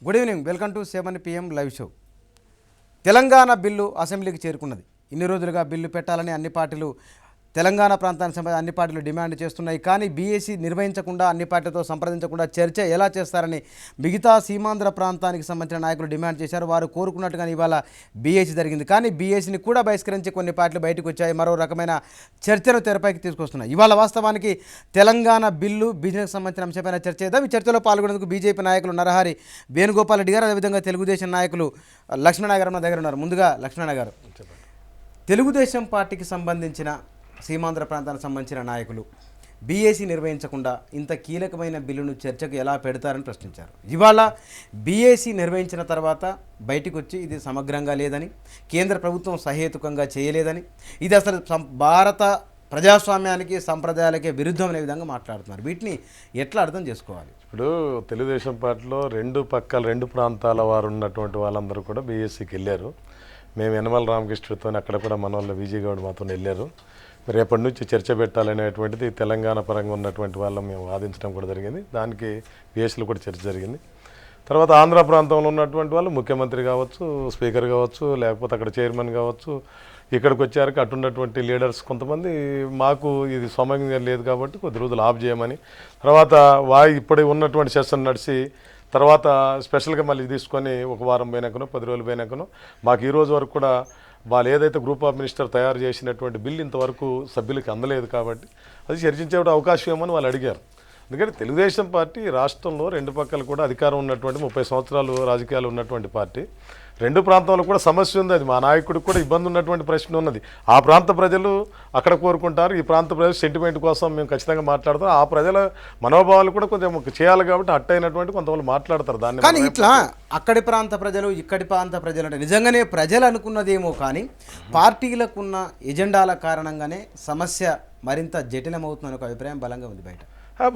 Good evening, welcome to 7 PM live show. Telangana bill అసెంబ్లీకి చేరుకున్నది. ఇన్ని రోజులుగా బిల్లు పెట్టాలని తెలంగాణ ప్రాంతానికి సంబంధించి అన్ని పార్టీలు డిమాండ్ చేస్తున్నాయి. కానీ బీఏసీ నిర్వహించకుండా, అన్ని పార్టీలతో సంప్రదించకుండా చర్చ ఎలా చేస్తారని మిగతా సీమాంధ్ర ప్రాంతానికి సంబంధించిన నాయకులు డిమాండ్ చేశారు. వారు కోరుకున్నట్టుగానే ఇవాళ బీఏసీ జరిగింది. కానీ బీఏసీని కూడా బహిష్కరించి కొన్ని పార్టీలు బయటకు వచ్చాయి. మరో రకమైన చర్చను తెరపైకి తీసుకొస్తున్నాయి. ఇవాళ వాస్తవానికి తెలంగాణ బిల్లు బిజినెస్ సంబంధించిన అంశంపైన చర్చ చేద్దాం. ఈ చర్చలో పాల్గొనేందుకు బీజేపీ నాయకులు నరహరి వేణుగోపాల్ రెడ్డి గారు, అదేవిధంగా తెలుగుదేశం నాయకులు లక్ష్మణ గారు మన దగ్గర ఉన్నారు. ముందుగా లక్ష్మణ గారు, తెలుగుదేశం పార్టీకి సంబంధించిన సీమాంధ్ర ప్రాంతానికి సంబంధించిన నాయకులు బీఏసీ నిర్వహించకుండా ఇంత కీలకమైన బిల్లును చర్చకు ఎలా పెడతారని ప్రశ్నించారు. ఇవాళ బీఏసీ నిర్వహించిన తర్వాత బయటకు వచ్చి ఇది సమగ్రంగా లేదని, కేంద్ర ప్రభుత్వం సహేతుకంగా చేయలేదని, ఇది అసలు భారత ప్రజాస్వామ్యానికి సంప్రదాయాలకే విరుద్ధం అనే విధంగా మాట్లాడుతున్నారు. వీటిని ఎట్లా అర్థం చేసుకోవాలి? ఇప్పుడు తెలుగుదేశం పార్టీలో రెండు ప్రాంతాల వారు ఉన్నటువంటి వాళ్ళందరూ కూడా బీఎస్సీకి వెళ్ళారు. మేము యనమల రామకృష్ణతో అక్కడ కూడా మన వాళ్ళు విజయ్ గౌడ్ మాతో వెళ్ళారు. రేపటి నుంచి చర్చ పెట్టాలనేటువంటిది తెలంగాణ పరంగా ఉన్నటువంటి వాళ్ళం మేము వాదించడం కూడా జరిగింది. దానికి బీఎస్సీలో కూడా చర్చ జరిగింది. తర్వాత ఆంధ్ర ప్రాంతంలో ఉన్నటువంటి వాళ్ళు ముఖ్యమంత్రి కావచ్చు, స్పీకర్ కావచ్చు, లేకపోతే అక్కడ చైర్మన్ కావచ్చు, ఇక్కడికి వచ్చారు అట్టున్నటువంటి లీడర్స్ కొంతమంది మాకు ఇది సమయంగా లేదు కాబట్టి కొద్ది రోజులు ఆఫ్ చేయమని, తర్వాత ఇప్పుడు ఉన్నటువంటి సెషన్ నడిచి తర్వాత స్పెషల్గా మళ్ళీ తీసుకొని ఒక వారం పోయినాకనో 10 రోజులు పోయినాకనో మాకు ఈ రోజు వరకు కూడా వాళ్ళు ఏదైతే గ్రూప్ ఆఫ్ మినిస్టర్ తయారు చేసినటువంటి బిల్ ఇంతవరకు సభ్యులకి అందలేదు కాబట్టి అది చర్చించే అవకాశం ఏమని వాళ్ళు అడిగారు. ఎందుకంటే తెలుగుదేశం పార్టీ రాష్ట్రంలో రెండు పక్కలు కూడా అధికారం ఉన్నటువంటి 30 సంవత్సరాలు రాజకీయాలు ఉన్నటువంటి పార్టీ. రెండు ప్రాంతంలో కూడా సమస్య ఉంది. అది మా నాయకుడికి కూడా ఇబ్బంది ఉన్నటువంటి ప్రశ్న ఉన్నది. ఆ ప్రాంత ప్రజలు అక్కడ కోరుకుంటారు, ఈ ప్రాంత ప్రజలు సెంటిమెంట్ కోసం మేము ఖచ్చితంగా మాట్లాడతాం. ఆ ప్రజల మనోభావాలు కూడా కొంచెం చేయాలి కాబట్టి అట్టయినటువంటి కొంతమంది మాట్లాడతారు దాన్ని. కానీ ఇట్లా అక్కడి ప్రాంత ప్రజలు ఇక్కడి ప్రాంత ప్రజలు అంటే నిజంగానే ప్రజలు అనుకున్నదేమో, కానీ పార్టీలకున్న ఎజెండాల కారణంగానే సమస్య మరింత జటిలమవుతుందనే ఒక అభిప్రాయం బలంగా ఉంది బయట.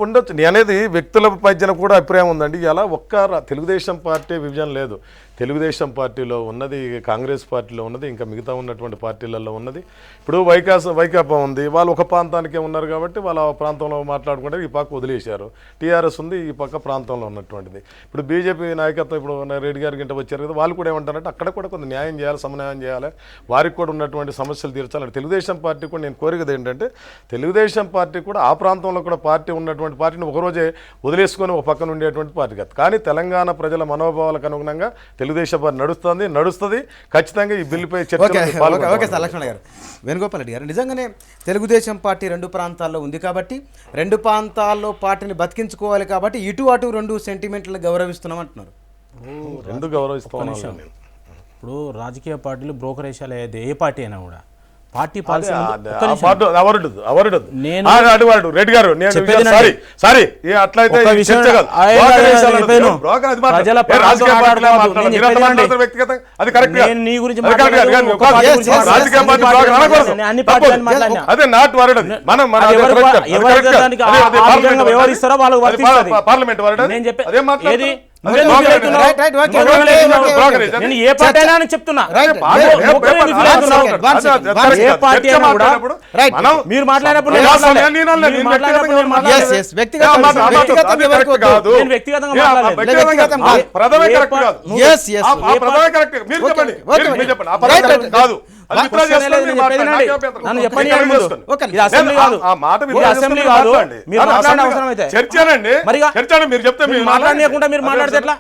ఉండొచ్చు. నేను అనేది వ్యక్తుల మధ్యన కూడా అభిప్రాయం ఉందండి. ఇలా తెలుగుదేశం పార్టీ విభజన లేదు. తెలుగుదేశం పార్టీలో ఉన్నది, కాంగ్రెస్ పార్టీలో ఉన్నది, ఇంకా మిగతా ఉన్నటువంటి పార్టీలలో ఉన్నది. ఇప్పుడు వైకాపా ఉంది, వాళ్ళు ఒక ప్రాంతానికే ఉన్నారు కాబట్టి వాళ్ళ ప్రాంతంలో మాట్లాడుకుంటే ఈ పక్క వదిలేశారు. టీఆర్ఎస్ ఉంది, ఈ పక్క ప్రాంతంలో ఉన్నటువంటిది. ఇప్పుడు బీజేపీ నాయకత్వం ఇప్పుడు రెడ్డి గారి గింట వచ్చారు కదా, వాళ్ళు కూడా ఏమంటారంటే అక్కడ కూడా కొంత న్యాయం చేయాలి, సమన్వయం చేయాలి, వారికి కూడా ఉన్నటువంటి సమస్యలు తీర్చాలి. తెలుగుదేశం పార్టీ కూడా నేను కోరికది ఏంటంటే తెలుగుదేశం పార్టీ కూడా ఆ ప్రాంతంలో కూడా పార్టీ ఉన్నటువంటి పార్టీని ఒకరోజే వదిలేసుకొని ఒక పక్కన ఉండేటువంటి పార్టీ కాదు. కానీ తెలంగాణ ప్రజల మనోభావాలకు అనుగుణంగా తెలుగుదేశం పార్టీ నడుస్తుంది. ఖచ్చితంగా ఈ బిల్లుపై చర్చ. ఓకే సార్, లక్ష్మణ గారు, వేణుగోపాల్ రెడ్డి గారు, నిజంగానే తెలుగుదేశం పార్టీ రెండు ప్రాంతాల్లో ఉంది కాబట్టి రెండు ప్రాంతాల్లో పార్టీని బతికించుకోవాలి కాబట్టి ఇటు అటు రెండు సెంటిమెంట్లను గౌరవిస్తున్నాం అంటున్నారు. రెండు గౌరవిస్తాం. ఇప్పుడు రాజకీయ పార్టీలు బ్రోకరేషాలు అయ్యేది ఏ పార్టీ అయినా కూడా పార్టీ పాలసీ రెడ్డి గారు అట్లయితే పార్లమెంట్ ఏ పార్టీ అయినా చెప్తున్నా మీరు మాట్లాడినప్పుడు నన్ను చెప్పండి. అసెంబ్లీ కాదు, మీరు మాట్లాడిన అవసరం అయితే మీరు చెప్తే మాట్లాడకుండా మీరు మాట్లాడితే ఎట్లా?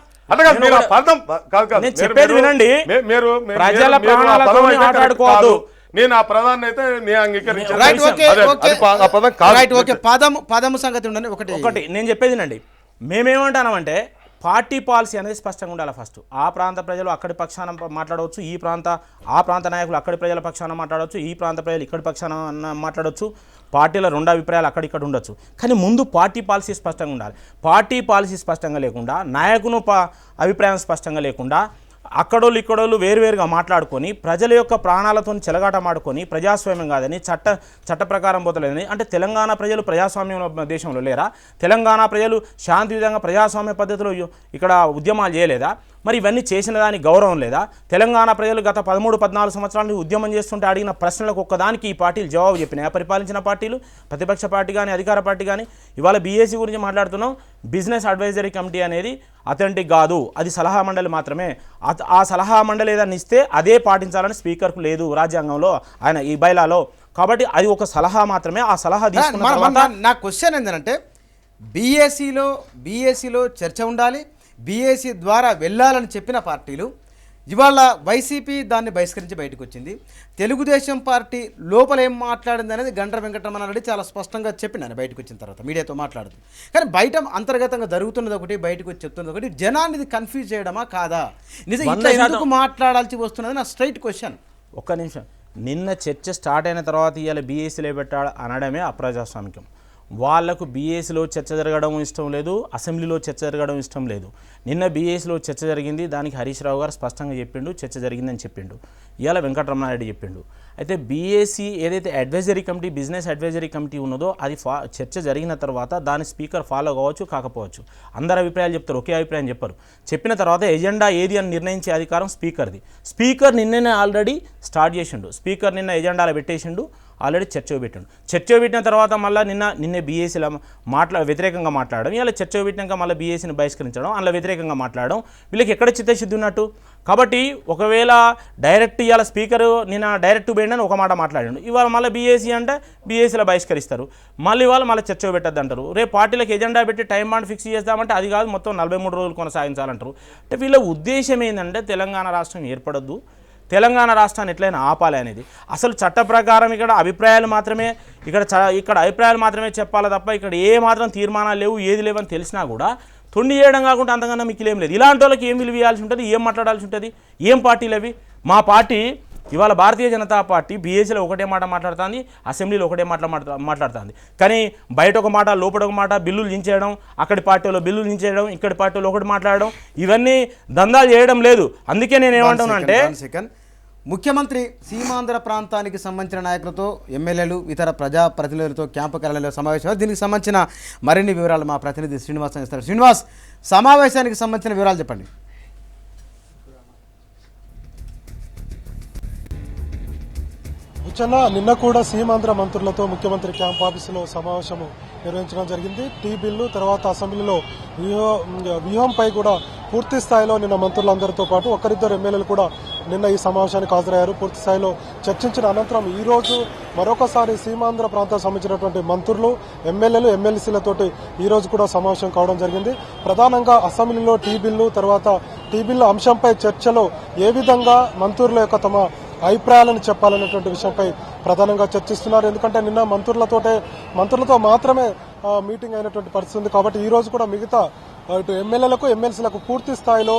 నేను చెప్పేది వినండి. ప్రజల ప్రాణాలతో ఆటాడుకోవద్దు. నేను ఆ ప్రధాని అయితే పదము సంగతి ఉండండి. ఒకటి నేను చెప్పేది వినండి. మేమేమంటామంటే పార్టీ పాలసీ అనేది స్పష్టంగా ఉండాలి. ఫస్ట్ ఆ ప్రాంత ప్రజలు అక్కడి పక్షాన మాట్లాడవచ్చు, ఆ ప్రాంత నాయకులు అక్కడి ప్రజల పక్షాన మాట్లాడవచ్చు, ఈ ప్రాంత ప్రజలు ఇక్కడి పక్షాన మాట్లాడవచ్చు. పార్టీల రెండు అభిప్రాయాలు అక్కడిక్కడ ఉండొచ్చు, కానీ ముందు పార్టీ పాలసీ స్పష్టంగా ఉండాలి. పార్టీ పాలసీ స్పష్టంగా లేకుండా, నాయకును అభిప్రాయం స్పష్టంగా లేకుండా అక్కడోళ్ళు ఇక్కడోళ్ళు వేరువేరుగా మాట్లాడుకొని ప్రజల యొక్క ప్రాణాలతో చెలగాటమాడుకొని ప్రజాస్వామ్యం కాదని చట్ట ప్రకారం పోతలేదని అంటే తెలంగాణ ప్రజలు ప్రజాస్వామ్యం దేశంలో లేరా? తెలంగాణ ప్రజలు శాంతియుతంగా ప్రజాస్వామ్య పద్ధతిలో ఇక్కడ ఉద్యమాలు చేయలేదా? మరి ఇవన్నీ చేసిన దానికి గౌరవం లేదా? తెలంగాణ ప్రజలు గత 13-14 సంవత్సరాల నుంచి ఉద్యమం చేస్తుంటే అడిగిన ప్రశ్నలకు ఒక్కదానికి ఈ పార్టీలు జవాబు చెప్పినాయి. పరిపాలించిన పార్టీలు, ప్రతిపక్ష పార్టీ కానీ అధికార పార్టీ కానీ. ఇవాళ బీఏసీ గురించి మాట్లాడుతున్నాం. బిజినెస్ అడ్వైజరీ కమిటీ అనేది అథెంటిక్ కాదు, అది సలహా మండలి మాత్రమే. ఆ సలహా మండలి ఏదైనా ఇస్తే అదే పాటించాలని స్పీకర్కు లేదు రాజ్యాంగంలో, ఆయన ఈ బైలాలో. కాబట్టి అది ఒక సలహా మాత్రమే. ఆ సలహా తీసుకున్న తర్వాత నా క్వశ్చన్ ఏంటంటే బీఏసీలో చర్చ ఉండాలి, బీఏసీ ద్వారా వెళ్ళాలని చెప్పిన పార్టీలు ఇవాళ వైసీపీ దాన్ని బహిష్కరించి బయటకు వచ్చింది. తెలుగుదేశం పార్టీ లోపల ఏం మాట్లాడింది అనేది గండ్ర వెంకటరమణారెడ్డి చాలా స్పష్టంగా చెప్పింది బయటకు వచ్చిన తర్వాత మీడియాతో మాట్లాడుతూ. కానీ బయట అంతర్గతంగా జరుగుతున్నది ఒకటి, బయటకు వచ్చి చెప్తున్నది ఒకటి. జనాన్ని ఇది కన్ఫ్యూజ్ చేయడమా కాదా? నిజంగా ఇట్లా ఎందుకు మాట్లాడాల్సి వస్తున్నది నా స్ట్రైట్ క్వశ్చన్. ఒక్క నిమిషం. నిన్న చర్చ స్టార్ట్ అయిన తర్వాత ఇవాళ బీఏసీలో పెట్టాడు అనడమే అప్రజాస్వామికం. వాళ్లకు బీఏసీలో చర్చ జరగడం ఇష్టం లేదు, అసెంబ్లీలో చర్చ జరగడం ఇష్టం లేదు. నిన్న బీఏసీలో చర్చ జరిగింది, దానికి హరీష్ రావు గారు స్పష్టంగా చెప్పిండు, చర్చ జరిగిందని చెప్పిండు. ఇవాళ వెంకటరమణారెడ్డి చెప్పిండు. అయితే బీఏసీ ఏదైతే advisory committee, business advisory committee ఉన్నదో అది చర్చ జరిగిన తర్వాత దాని స్పీకర్ ఫాలో కావచ్చు కాకపోవచ్చు. అందరు అభిప్రాయాలు చెప్తారు, ఒకే అభిప్రాయం చెప్పరు. చెప్పిన తర్వాత ఎజెండా ఏది అని నిర్ణయించే అధికారం స్పీకర్ది. స్పీకర్ నిన్ననే ఆల్రెడీ స్టార్ట్ చేసిండు. స్పీకర్ నిన్న ఎజెండాలో పెట్టేసిండు, ఆల్రెడీ చర్చ పెట్టిండు. చర్చ పెట్టిన తర్వాత మళ్ళీ నిన్నే బీఏసీలో వ్యతిరేకంగా మాట్లాడడం, ఇలా చర్చ పెట్టినాక మళ్ళీ బీఏసీని బహిష్కరించడం, అందులో వ్యతిరేకంగా మాట్లాడడం, వీళ్ళకి ఎక్కడ చిత్తశుద్ధి ఉన్నట్టు? కాబట్టి ఒకవేళ డైరెక్ట్ ఇవాళ స్పీకరు నిన్న డైరెక్ట్ పోయిండని ఒక మాట మాట్లాడాడు, ఇవాళ మళ్ళీ బీఏసీ అంటే బీఏసీలో బహిష్కరిస్తారు, మళ్ళీ ఇవాళ మళ్ళీ చర్చ పెట్టద్దు అంటారు. రేపు పార్టీలకు ఎజెండా పెట్టి టైం బాండ్ ఫిక్స్ చేస్తామంటే అది కాదు, మొత్తం 43 రోజులు కొనసాగించాలంటారు. అంటే వీళ్ళ ఉద్దేశం ఏంటంటే తెలంగాణ రాష్ట్రం ఏర్పడద్దు, తెలంగాణ రాష్ట్రాన్ని ఎట్లయినా ఆపాలి అనేది. అసలు చట్ట ప్రకారం ఇక్కడ అభిప్రాయాలు మాత్రమే ఇక్కడ అభిప్రాయాలు మాత్రమే చెప్పాలి తప్ప ఇక్కడ ఏ మాత్రం తీర్మానాలు లేవు, ఏది లేవని తెలిసినా కూడా తొండి చేయడం కాకుండా అంతకన్నా మిక్కిలేం లేదు. ఇలాంటి వాళ్ళకి ఏం విలువ ఇవ్వాల్సి ఉంటుంది, ఏం మాట్లాడాల్సి ఉంటుంది? ఏం పార్టీలు అవి? మా పార్టీ ఇవాళ భారతీయ జనతా పార్టీ బీఏసీలో ఒకటే మాట మాట్లాడుతుంది, అసెంబ్లీలో ఒకటే మాట్లాడుతుంది. కానీ బయట ఒక మాట, లోపల ఒక మాట, బిల్లులు దించేయడం, అక్కడి పార్టీలో బిల్లులు దించేయడం, ఇక్కడి పార్టీలో ఒకటి మాట్లాడడం, ఇవన్నీ దందాలు చేయడం లేదు. అందుకే నేను ఏమంటున్నా అంటే ముఖ్యమంత్రి సీమాంధ్ర ప్రాంతానికి సంబంధించిన నాయకులతో, ఎమ్మెల్యేలు, ఇతర ప్రజాప్రతినిధులతో క్యాంపు కార్యాలయంలో సమావేశం. దీనికి సంబంధించిన మరిన్ని వివరాలు మా ప్రతినిధి శ్రీనివాస్ అందిస్తారు. శ్రీనివాస్, సమావేశానికి సంబంధించిన వివరాలు చెప్పండి. నిన్న కూడా సీమాంధ్ర మంత్రులతో ముఖ్యమంత్రి క్యాంప్ ఆఫీసులో సమావేశం నిర్వహించడం జరిగింది. టీ బిల్లు తర్వాత అసెంబ్లీలో వ్యూహంపై కూడా పూర్తి స్థాయిలో నిన్న మంత్రులందరితో పాటు ఒకరిద్దరు ఎమ్మెల్యేలు కూడా నిన్న ఈ సమావేశానికి హాజరయ్యారు. పూర్తి స్థాయిలో చర్చించిన అనంతరం ఈ రోజు మరొకసారి సీమాంధ్ర ప్రాంతానికి సంబంధించినటువంటి మంత్రులు, ఎమ్మెల్యేలు, ఎమ్మెల్సీలతోటి ఈ రోజు కూడా సమావేశం కావడం జరిగింది. ప్రధానంగా అసెంబ్లీలో టీ బిల్లు తర్వాత టీ బిల్లు అంశంపై చర్చలో ఏ విధంగా మంత్రుల యొక్క తమ అభిప్రాయాలను చెప్పాలనేటువంటి విషయంపై ప్రధానంగా చర్చిస్తున్నారు. ఎందుకంటే నిన్న మంత్రులతో మాత్రమే మీటింగ్ అయినటువంటి పరిస్థితి ఉంది. కాబట్టి ఈ రోజు కూడా మిగతా ఇటు ఎమ్మెల్యేలకు, ఎమ్మెల్సీలకు పూర్తి స్థాయిలో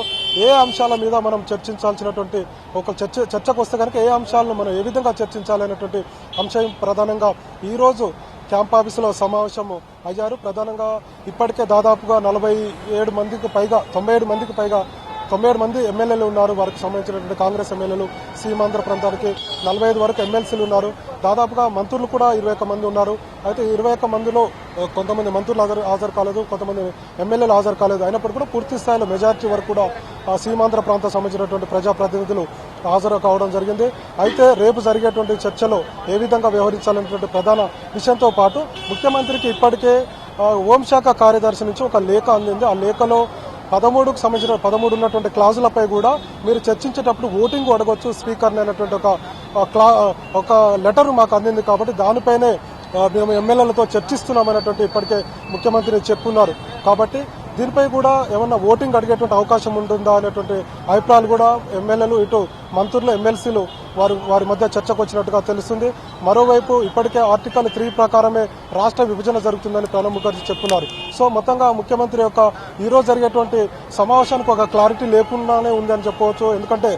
ఏ అంశాల మీద మనం చర్చించాల్సినటువంటి ఒక చర్చకు వస్తే కనుక ఏ అంశాలను మనం ఏ విధంగా చర్చించాలనేటువంటి అంశం ప్రధానంగా ఈ రోజు క్యాంప్ ఆఫీసులో సమావేశం అయ్యారు. ప్రధానంగా ఇప్పటికే దాదాపుగా 97 మందికి పైగా 97 మంది ఎమ్మెల్యేలు ఉన్నారు. వారికి సంబంధించినటువంటి కాంగ్రెస్ ఎమ్మెల్యేలు, సీమాంధ్ర ప్రాంతానికి 45 వరకు ఎమ్మెల్సీలు ఉన్నారు. దాదాపుగా మంత్రులు కూడా 21 మంది ఉన్నారు. అయితే 21 మందిలో కొంతమంది మంత్రులు హాజరు కాలేదు, కొంతమంది ఎమ్మెల్యేలు హాజరు కాలేదు. అయినప్పటికీ కూడా పూర్తి స్థాయిలో మెజార్టీ వరకు కూడా సీమాంధ్ర ప్రాంతానికి సంబంధించినటువంటి ప్రజాప్రతినిధులు హాజరు కావడం జరిగింది. అయితే రేపు జరిగేటువంటి చర్చలో ఏ విధంగా వ్యవహరించాలనేటువంటి ప్రధాన విషయంతో పాటు ముఖ్యమంత్రికి ఇప్పటికే హోంశాఖ కార్యదర్శి నుంచి ఒక లేఖ అందింది. ఆ లేఖలో 13కు సంబంధించిన 13 ఉన్నటువంటి క్లాజులపై కూడా మీరు చర్చించేటప్పుడు ఓటింగ్ అడగొచ్చు స్పీకర్ని అనేటువంటి ఒక లెటర్ మాకు అందింది. కాబట్టి దానిపైనే మేము ఎమ్మెల్యేలతో చర్చిస్తున్నామనేటువంటి ఇప్పటికే ముఖ్యమంత్రి చెప్పున్నారు. కాబట్టి దీనిపై కూడా ఏమన్నా ఓటింగ్ అడిగేటువంటి అవకాశం ఉంటుందా అనేటువంటి అభిప్రాయాలు కూడా ఎమ్మెల్యేలు, ఇటు మంత్రులు, ఎమ్మెల్సీలు వారి మధ్య చర్చకు వచ్చినట్టుగా తెలుస్తుంది. మరోవైపు ఇప్పటికే ఆర్టికల్ 3 ప్రకారమే రాష్ట్ర విభజన జరుగుతుందని ప్రణబ్ ముఖర్జీ చెప్పున్నారు. సో మొత్తంగా ముఖ్యమంత్రి యొక్క ఈరోజు జరిగేటువంటి సమావేశానికి ఒక క్లారిటీ లేకుండానే ఉందని చెప్పవచ్చు. ఎందుకంటే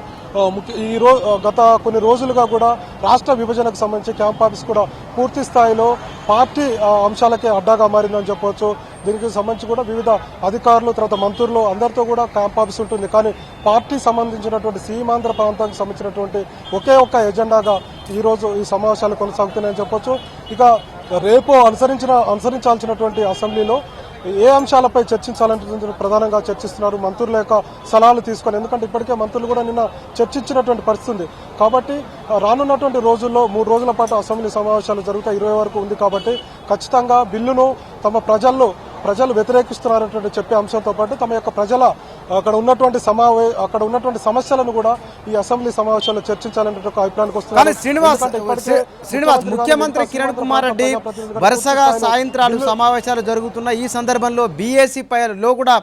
గత కొన్ని రోజులుగా కూడా రాష్ట్ర విభజనకు సంబంధించి క్యాంప్ ఆఫీస్ కూడా పూర్తి స్థాయిలో పార్టీ అంశాలకే అడ్డాగా మారిందని చెప్పవచ్చు. దీనికి సంబంధించి కూడా వివిధ అధికారులు, తర్వాత మంత్రులు అందరితో కూడా క్యాంప్ ఆఫీస్ ఉంటుంది. కానీ పార్టీ సంబంధించినటువంటి సీమాంధ్ర ప్రాంతానికి సంబంధించినటువంటి ఒకే ఒక్క ఎజెండాగా ఈ రోజు ఈ సమావేశాలు కొనసాగుతున్నాయని చెప్పొచ్చు. ఇక రేపు అనుసరించాల్సినటువంటి అసెంబ్లీలో ఏ అంశాలపై చర్చించాలంటే ప్రధానంగా చర్చిస్తున్నారు మంత్రుల యొక్క సలహాలు తీసుకొని. ఎందుకంటే ఇప్పటికే మంత్రులు కూడా నిన్న చర్చించినటువంటి పరిస్థితి ఉంది. కాబట్టి రానున్నటువంటి రోజుల్లో 3 రోజుల పాటు అసెంబ్లీ సమావేశాలు జరుగుతాయి. 20 వరకు ఉంది. కాబట్టి ఖచ్చితంగా బిల్లును తమ ప్రజలు వ్యతిరేకిస్తున్నారనేటువంటి చెప్పే అంశంతో పాటు తమ యొక్క ప్రజల అక్కడ ఉన్నటువంటి సమస్యలను కూడా ఈ అసెంబ్లీ సమావేశాల్లో చర్చించాలనే ఒక అభిప్రాయానికి కానీ వస్తున్నారు. శ్రీనివాస్ ముఖ్యమంత్రి కిరణ్ కుమార్ రెడ్డి వరుసగా సాయంత్రాలు సమావేశాలు జరుగుతున్న ఈ సందర్భంలో బీఏసీ పైలో కూడా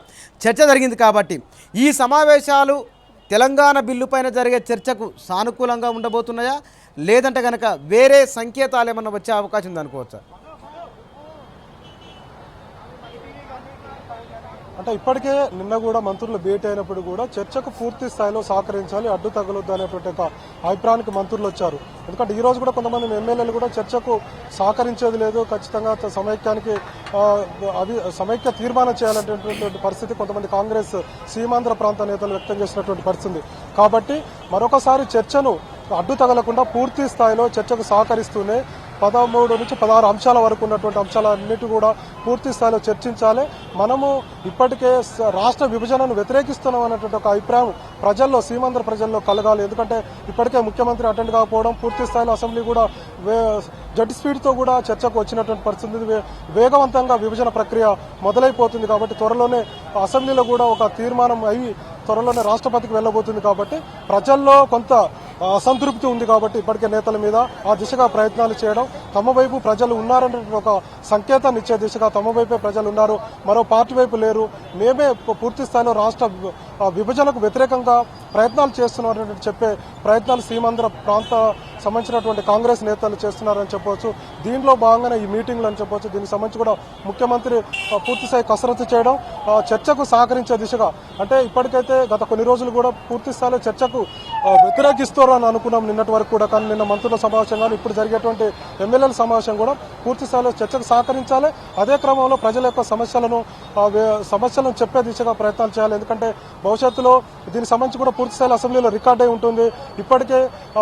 చర్చ జరిగింది. కాబట్టి ఈ సమావేశాలు తెలంగాణ బిల్లు పైన జరిగే చర్చకు సానుకూలంగా ఉండబోతున్నాయా, లేదంటే కనుక వేరే సంకేతాలు ఏమన్నా వచ్చే అవకాశం ఉందనుకోవచ్చా? అంటే ఇప్పటికే నిన్న కూడా మంత్రులు భేటీ అయినప్పుడు కూడా చర్చకు పూర్తి స్థాయిలో సహకరించాలి, అడ్డు తగలొద్దు అనేటువంటి ఒక అభిప్రాయానికి మంత్రులు వచ్చారు. ఎందుకంటే ఈ రోజు కూడా కొంతమంది ఎమ్మెల్యేలు కూడా చర్చకు సహకరించేది లేదు, ఖచ్చితంగా సమైక్య తీర్మానం చేయాలనేటువంటి పరిస్థితి కొంతమంది కాంగ్రెస్ సీమాంధ్ర ప్రాంత నేతలు వ్యక్తం చేసినటువంటి పరిస్థితి. కాబట్టి మరొకసారి చర్చను అడ్డు తగలకుండా పూర్తి స్థాయిలో చర్చకు సహకరిస్తూనే 13 నుంచి 16 అంశాల వరకు ఉన్నటువంటి అంశాలన్నిటి కూడా పూర్తి స్థాయిలో చర్చించాలి. మనము ఇప్పటికే రాష్ట్ర విభజనను వ్యతిరేకిస్తున్నాం అనేటువంటి ఒక అభిప్రాయం ప్రజల్లో, సీమాంధ్ర ప్రజల్లో కలగాలి. ఎందుకంటే ఇప్పటికే ముఖ్యమంత్రి అటెండ్ కాకపోవడం, పూర్తి స్థాయిలో అసెంబ్లీ కూడా జెట్ స్పీడ్తో కూడా చర్చకు వచ్చినటువంటి పరిస్థితి. వేగవంతంగా విభజన ప్రక్రియ మొదలైపోతుంది. కాబట్టి త్వరలోనే అసెంబ్లీలో కూడా ఒక తీర్మానం అయ్యి త్వరలోనే రాష్ట్రపతికి వెళ్ళబోతుంది. కాబట్టి ప్రజల్లో కొంత అసంతృప్తి ఉంది. కాబట్టి ఇప్పటికే నేతల మీద ఆ దిశగా ప్రయత్నాలు చేయడం, తమ వైపు ప్రజలు ఉన్నారనే ఒక సంకేతాన్ని ఇచ్చే దిశగా తమ వైపే ప్రజలు ఉన్నారు, మరో పార్టీ వైపు లేరు, మేమే పూర్తి స్థాయిలో రాష్ట్ర విభజనకు వ్యతిరేకంగా ప్రయత్నాలు చేస్తున్నారని చెప్పే ప్రయత్నాలు సీమాంధ్ర ప్రాంత సంబంధించినటువంటి కాంగ్రెస్ నేతలు చేస్తున్నారని చెప్పవచ్చు. దీనిలో భాగంగానే ఈ మీటింగ్లు అని చెప్పవచ్చు. దీనికి సంబంధించి కూడా ముఖ్యమంత్రి పూర్తిస్థాయి కసరత్తు చేయడం, చర్చకు సహకరించే దిశగా. అంటే ఇప్పటికైతే గత కొన్ని రోజులు కూడా పూర్తి స్థాయిలో చర్చకు వ్యతిరేకిస్తారు అని అనుకున్నాం నిన్నటి వరకు కూడా. కానీ నిన్న మంత్రుల సమావేశం కానీ ఇప్పుడు జరిగేటువంటి ఎమ్మెల్యేల సమావేశం కూడా పూర్తి స్థాయిలో చర్చకు సహకరించాలి. అదే క్రమంలో ప్రజల యొక్క సమస్యలను చెప్పే దిశగా ప్రయత్నాలు చేయాలి. ఎందుకంటే భవిష్యత్తులో దీనికి సంబంధించి కూడా పూర్తి స్థాయిలో అసెంబ్లీలో రికార్డ్ అయి ఉంటుంది. ఇప్పటికే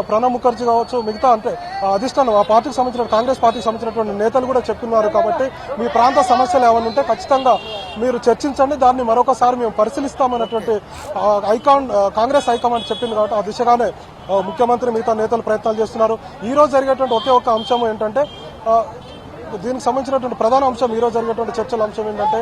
ప్రణబ్ ముఖర్జీ కావచ్చు, మిగతా అంటే అధిష్టానం ఆ పార్టీకి సంబంధించిన కాంగ్రెస్ పార్టీకి సంబంధించినటువంటి నేతలు కూడా చెప్తున్నారు. కాబట్టి మీ ప్రాంత సమస్యలు ఏమైనా ఉంటే ఖచ్చితంగా మీరు చర్చించండి, దాన్ని మరొకసారి మేము పరిశీలిస్తామన్నటువంటి కాంగ్రెస్ హైకమాండ్ చెప్పింది. కాబట్టి ఆ దిశగానే ముఖ్యమంత్రి మిగతా నేతలు ప్రయత్నాలు చేస్తున్నారు. ఈ రోజు జరిగేటువంటి ఒకే ఒక అంశం ఏంటంటే, దీనికి సంబంధించినటువంటి ప్రధాన అంశం ఈ రోజు జరిగేటువంటి చర్చల అంశం ఏంటంటే,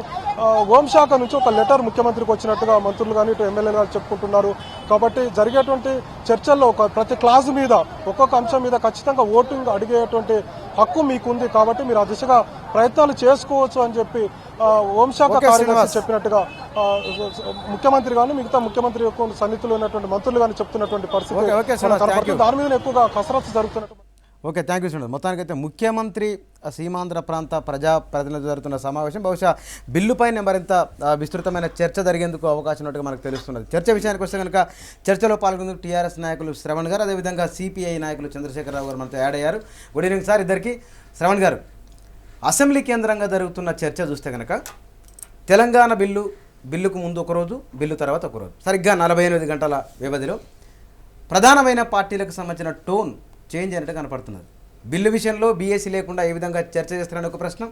హోంశాఖ నుంచి ఒక లెటర్ ముఖ్యమంత్రికి వచ్చినట్టుగా మంత్రులు కానీ ఇటు ఎమ్మెల్యేలు కానీ చెప్పుకుంటున్నారు. కాబట్టి జరిగేటువంటి చర్చల్లో ప్రతి క్లాజ్ మీద ఒక్కొక్క అంశం మీద ఖచ్చితంగా ఓటింగ్ అడిగేటువంటి హక్కు మీకుంది. కాబట్టి మీరు ఆ దిశగా ప్రయత్నాలు చేసుకోవచ్చు అని చెప్పి హోంశాఖ కార్యదర్శి చెప్పినట్టుగా ముఖ్యమంత్రి కానీ మిగతా ముఖ్యమంత్రి యొక్క సన్నిహితులు ఉన్నటువంటి మంత్రులు కానీ చెప్తున్నటువంటి పరిస్థితి. దాని మీద ఎక్కువగా కసరత్తు జరుగుతున్నట్టు. Okay, thank you Srinivas. మొత్తానికైతే ముఖ్యమంత్రి సీమాంధ్ర ప్రాంత ప్రజాప్రతినిధులు జరుగుతున్న సమావేశం బహుశా బిల్లుపైన మరింత విస్తృతమైన చర్చ జరిగేందుకు అవకాశం ఉన్నట్టుగా మనకు తెలుస్తున్నది. చర్చ విషయానికి వస్తే కనుక చర్చలో పాల్గొందుకు టీఆర్ఎస్ నాయకులు శ్రవణ్ గారు, అదేవిధంగా సిపిఐ నాయకులు చంద్రశేఖరరావు గారు మనతో యాడ్ అయ్యారు. గుడ్ ఈవినింగ్ సార్ ఇద్దరికి. శ్రవణ్ గారు, అసెంబ్లీ కేంద్రంగా జరుగుతున్న చర్చ చూస్తే కనుక తెలంగాణ బిల్లుకు ముందు ఒకరోజు, బిల్లు తర్వాత ఒకరోజు, సరిగ్గా 48 గంటల వ్యవధిలో ప్రధానమైన పార్టీలకు సంబంధించిన టోన్ చేంజ్ అయినట్టు కనపడుతున్నది. బిల్లు విషయంలో బీఏసీ లేకుండా ఏ విధంగా చర్చ చేస్తారని ఒక ప్రశ్న,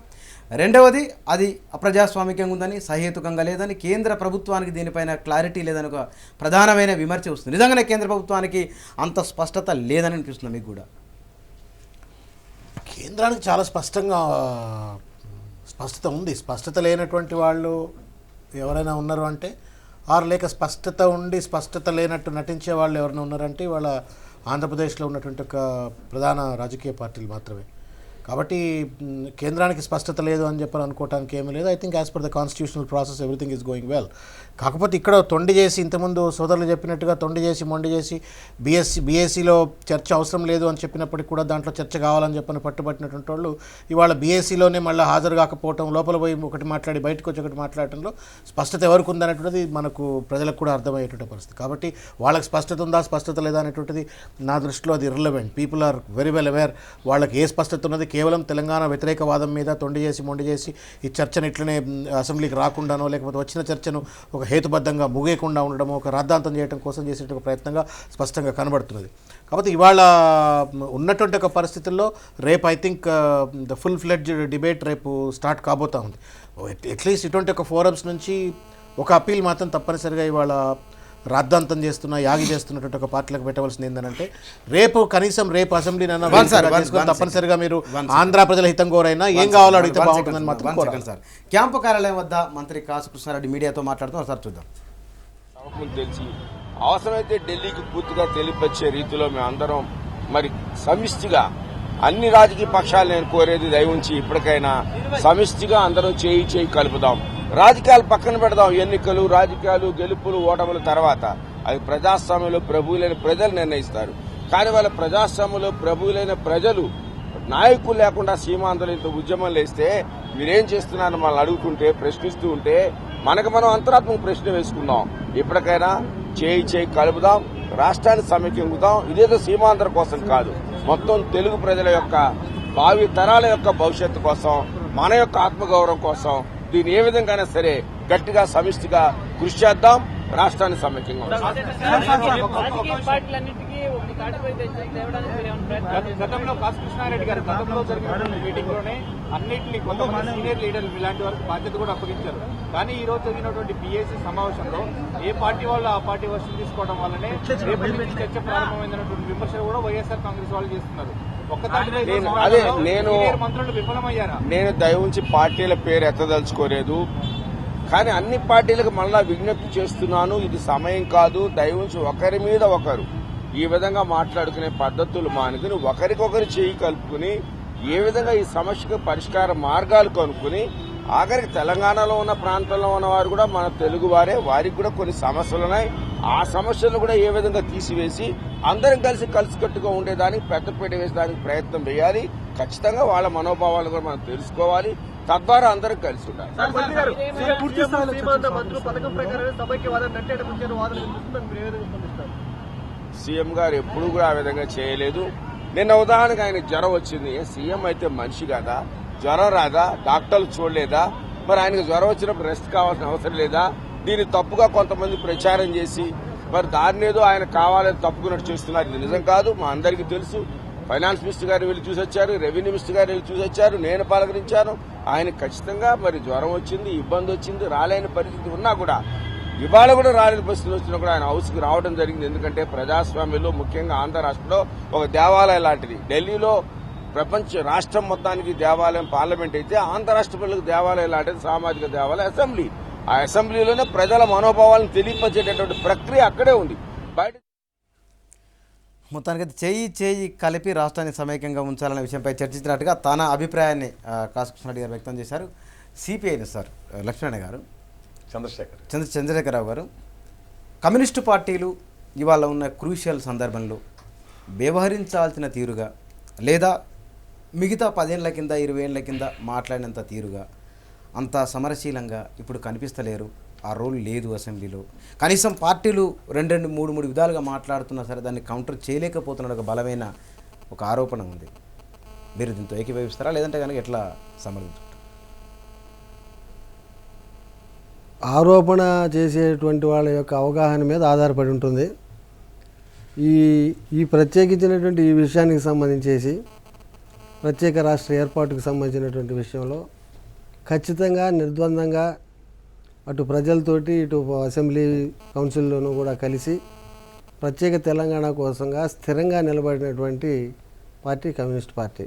రెండవది అది అప్రజాస్వామికంగా ఉందని, సహేతుకంగా లేదని, కేంద్ర ప్రభుత్వానికి దీనిపైన క్లారిటీ లేదని ఒక ప్రధానమైన విమర్శ వస్తుంది. నిజంగానే కేంద్ర ప్రభుత్వానికి అంత స్పష్టత లేదని అనిపిస్తుంది మీకు కూడా? కేంద్రానికి చాలా స్పష్టత ఉంది. స్పష్టత లేనటువంటి వాళ్ళు ఎవరైనా ఉన్నారు అంటే, లేక స్పష్టత ఉండి స్పష్టత లేనట్టు నటించే వాళ్ళు ఎవరైనా ఉన్నారంటే వాళ్ళ ఆంధ్రప్రదేశ్లో ఉన్నటువంటి ఒక ప్రధాన రాజకీయ పార్టీలు మాత్రమే. కాబట్టి కేంద్రానికి స్పష్టత లేదు అని చెప్పని అనుకోవడానికి ఏమీ లేదు. I think as per the constitutional process everything is going well. కాకపోతే ఇక్కడ తొండి చేసి, ఇంతకుముందు సోదరులు చెప్పినట్టుగా తొండి చేసి మొండి చేసి బీఏసీలో చర్చ అవసరం లేదు అని చెప్పినప్పటికీ కూడా దాంట్లో చర్చ కావాలని చెప్పని పట్టుబట్టినటువంటి వాళ్ళు ఇవాళ బీఏసీలోనే మళ్ళీ హాజరు కాకపోవటం, లోపల పోయి ఒకటి మాట్లాడి బయటకు వచ్చి ఒకటి మాట్లాడటంలో స్పష్టత ఎవరికి ఉందనేటువంటిది మనకు ప్రజలకు కూడా అర్థమయ్యేటువంటి పరిస్థితి. కాబట్టి వాళ్ళకి స్పష్టత ఉందా స్పష్టత లేదా అనేటువంటిది నా దృష్టిలో అది irrelevant. People are very well aware. వాళ్ళకి ఏ స్పష్టత ఉన్నది కేవలం తెలంగాణ వ్యతిరేకవాదం మీద తొండి చేసి మొండి చేసి ఈ చర్చను ఇట్లనే అసెంబ్లీకి రాకుండానో లేకపోతే వచ్చిన చర్చను ఒక హేతుబద్ధంగా ముగియకుండా ఉండడమో ఒక రాద్ధాంతం చేయడం కోసం చేసే ప్రయత్నంగా స్పష్టంగా కనబడుతున్నది. కాబట్టి ఇవాళ ఉన్నటువంటి ఒక పరిస్థితుల్లో రేపు I think the full fledged debate రేపు స్టార్ట్ కాబోతా ఉంది. అట్లీస్ట్ ఇటువంటి ఒక ఫోరమ్స్ నుంచి ఒక అప్పీల్ మాత్రం తప్పనిసరిగా ఇవాళ రాద్ధాంతం చేస్తున్న యాగి చేస్తున్నటువంటి ఒక పార్టీలకు పెట్టవలసింది ఏంటంటే కనీసం రేపు అసెంబ్లీ తప్పనిసరిగా మీరు ఆంధ్ర ప్రజల హితం కోరైనా ఏం కావాలో అడిగితే బాగుంటుందని మాత్రం కోరాలి. సార్ క్యాంపు కార్యాలయం వద్ద మంత్రి కాసు కృష్ణారెడ్డి మీడియాతో మాట్లాడుతున్నారు. సార్ చూద్దాం. తెలిసి అవసరమైతే ఢిల్లీకి పూర్తిగా తెలియపరిచే రీతిలో మేము అందరం మరి సమిష్టిగా అన్ని రాజకీయ పక్షాలు నేను కోరేది దయవుంచి ఇప్పటికైనా సమిష్టిగా అందరం చేయి కలుపుదాం. రాజకీయాలు పక్కన పెడదాం. ఎన్నికలు రాజకీయాలు గెలుపులు ఓటముల తర్వాత అది ప్రజాస్వామ్యంలో ప్రభువులైన ప్రజలు నిర్ణయిస్తారు. కానీ వాళ్ళ ప్రజాస్వామ్యంలో ప్రభువులైన ప్రజలు నాయకులు లేకుండా సీమాంధ్రలో ఇంత ఉద్యమం లేస్తే మీరేం చేస్తున్నారని మనల్ని అడుగుతుంటే ప్రశ్నిస్తూ ఉంటే మనకు మనం అంతరాత్మక ప్రశ్న వేసుకుందాం. ఇప్పటికైనా చేయి కలుపుదాం, రాష్ట్రాన్ని సమైక్యంగుదాం. ఇదేదో సీమాంధ్ర కోసం కాదు, మొత్తం తెలుగు ప్రజల యొక్క భావి తరాల యొక్క భవిష్యత్తు కోసం, మన యొక్క ఆత్మగౌరవం కోసం దీన్ని ఏ విధంగానే సరే గట్టిగా సమిష్టిగా కృషి చేద్దాం. రాష్ట్రాన్ని సమైక్యంగా గతంలో కాసు కృష్ణారెడ్డి గారు గతంలో జరిగిన మీటింగ్ లోనే అన్నింటినీ కొంతమంది సీనియర్ లీడర్లు ఇలాంటి వారికి బాధ్యత కూడా అప్పగించారు. కానీ ఈ రోజు జరిగినటువంటి బీఏసీ సమావేశంలో ఏ పార్టీ వాళ్ళు ఆ పార్టీ వర్షం తీసుకోవడం వల్లనే రేపటి నుంచి చర్చ ప్రారంభమైనటువంటి విమర్శలు కూడా వైఎస్ఆర్ కాంగ్రెస్ వాళ్ళు చేస్తున్నారు. మంత్రులు విఫలమయ్యారా? నేను దయవుంచి పార్టీల పేరు ఎత్తదలుచుకోలేదు, కానీ అన్ని పార్టీలకు మళ్ళా విజ్ఞప్తి చేస్తున్నాను. ఇది సమయం కాదు. దయవుంచి ఒకరి మీద ఒకరు ఈ విధంగా మాట్లాడుకునే పద్ధతులు మానుకుని ఒకరికొకరు చేయి కలుపుకుని ఏ విధంగా ఈ సమస్యకు పరిష్కార మార్గాలు కనుక్కుని ఆఖరికి తెలంగాణలో ఉన్న ప్రాంతంలో ఉన్న వారు కూడా మన తెలుగు వారే, వారికి కూడా కొన్ని సమస్యలు ఉన్నాయి. ఆ సమస్యలను కూడా ఏ విధంగా తీసివేసి అందరం కలిసికట్టుగా ఉండేదానికి పెద్దపీట వేసేదానికి ప్రయత్నం చేయాలి. ఖచ్చితంగా వాళ్ళ మనోభావాలను కూడా మనం తెలుసుకోవాలి. తద్వారా అందరం కలిసి ఉండాలి. సీఎం గారు ఎప్పుడు కూడా ఆ విధంగా చేయలేదు. నిన్న ఉదాహరణకు ఆయన జ్వరం వచ్చింది. సీఎం అయితే మనిషి కాదా? జ్వరం రాదా? డాక్టర్లు చూడలేదా? మరి ఆయనకు జ్వరం వచ్చినప్పుడు రెస్ట్ కావాల్సిన అవసరం లేదా? దీన్ని తప్పుగా కొంతమంది ప్రచారం చేసి మరి దాన్ని ఏదో ఆయన కావాలని తప్పుకున్నట్టు చేస్తున్నారు. ఇది నిజం కాదు, మా అందరికీ తెలుసు. ఫైనాన్స్ మినిస్టర్ గారు వెళ్ళి చూసొచ్చారు, రెవెన్యూ మినిస్టర్ గారు వెళ్ళి చూసొచ్చారు, నేను పలకరించాను. ఆయన ఖచ్చితంగా మరి జ్వరం వచ్చింది, ఇబ్బంది వచ్చింది, రాలేని పరిస్థితి ఉన్నా కూడా ఇవాళ కూడా రాలేని పరిస్థితులు వచ్చినా కూడా ఆయన హౌస్కి రావడం జరిగింది. ఎందుకంటే ప్రజాస్వామ్యంలో ముఖ్యంగా ఆంధ్ర రాష్ట్రంలో ఒక దేవాలయం లాంటిది. ఢిల్లీలో ప్రపంచ రాష్ట్రం మొత్తానికి దేవాలయం పార్లమెంట్ అయితే ఆంధ్ర రాష్ట్ర ప్రజలకు దేవాలయం లాంటిది సామాజిక దేవాలయం అసెంబ్లీ. ఆ అసెంబ్లీలోనే ప్రజల మనోభావాలను తెలియపరిచేటటువంటి ప్రక్రియ అక్కడే ఉంది. బయట మొత్తానికి చేయి కలిపి రాష్ట్రాన్ని సమైక్యంగా ఉంచాలనే విషయంపై చర్చించినట్టుగా తన అభిప్రాయాన్ని కాసు కృష్ణారెడ్డి గారు వ్యక్తం చేశారు. సిపిఐని సార్ లక్ష్మణ గారు, చంద్రశేఖరరావు గారు, కమ్యూనిస్టు పార్టీలు ఇవాళ ఉన్న క్రూషియల్ సందర్భంలో వ్యవహరించాల్సిన తీరుగా లేదా మిగతా 10 ఏళ్ల కింద 20 ఏళ్ల కింద మాట్లాడినంత తీరుగా అంత సమరశీలంగా ఇప్పుడు కనిపిస్తలేరు. ఆ రోల్ లేదు అసెంబ్లీలో. కనీసం పార్టీలు 2-3 విధాలుగా మాట్లాడుతున్నా సరే దాన్ని కౌంటర్ చేయలేకపోతున్న ఒక బలమైన ఒక ఆరోపణ ఉంది. మీరు దీంతో ఏకీభవిస్తారా, లేదంటే కనుక ఎట్లా సమర్థించుకుంటారు? ఆరోపణ చేసేటువంటి వాళ్ళ యొక్క అవగాహన మీద ఆధారపడి ఉంటుంది. ఈ ప్రత్యేకించినటువంటి ఈ విషయానికి సంబంధించేసి ప్రత్యేక రాష్ట్ర ఏర్పాటుకు సంబంధించినటువంటి విషయంలో ఖచ్చితంగా నిర్ద్వందంగా అటు ప్రజలతోటి ఇటు అసెంబ్లీ కౌన్సిల్లోనూ కూడా కలిసి ప్రత్యేక తెలంగాణ కోసంగా స్థిరంగా నిలబడినటువంటి పార్టీ కమ్యూనిస్ట్ పార్టీ.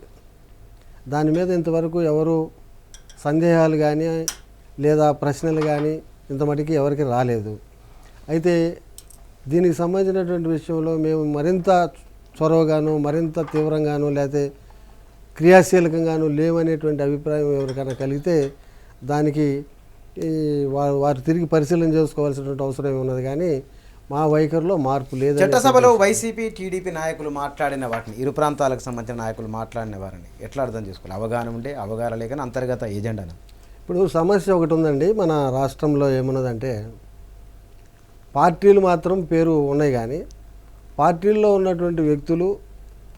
దాని మీద ఇంతవరకు ఎవరు సందేహాలు కానీ లేదా ప్రశ్నలు కానీ ఇంతమటికి ఎవరికి రాలేదు. అయితే దీనికి సంబంధించినటువంటి విషయంలో మేము మరింత చొరవగాను మరింత తీవ్రంగాను లేకపోతే క్రియాశీలకంగాను లేవనేటువంటి అభిప్రాయం ఎవరికైనా కలిగితే దానికి వారు తిరిగి పరిశీలన చేసుకోవాల్సినటువంటి అవసరం ఉన్నది. కానీ మా వైఖరిలో మార్పు లేదు. చట్టసభలో వైసీపీ టీడీపీ నాయకులు మాట్లాడిన వాటిని, ఇరు ప్రాంతాలకు సంబంధించిన నాయకులు మాట్లాడిన వారిని ఎట్లా అర్థం చేసుకోవాలి? అవగాహన ఉండే అవగాహన లేకని అంతర్గత ఎజెండాను. ఇప్పుడు సమస్య ఒకటి ఉందండి మన రాష్ట్రంలో. ఏమున్నదంటే పార్టీలు మాత్రం పేరు ఉన్నాయి, కానీ పార్టీల్లో ఉన్నటువంటి వ్యక్తులు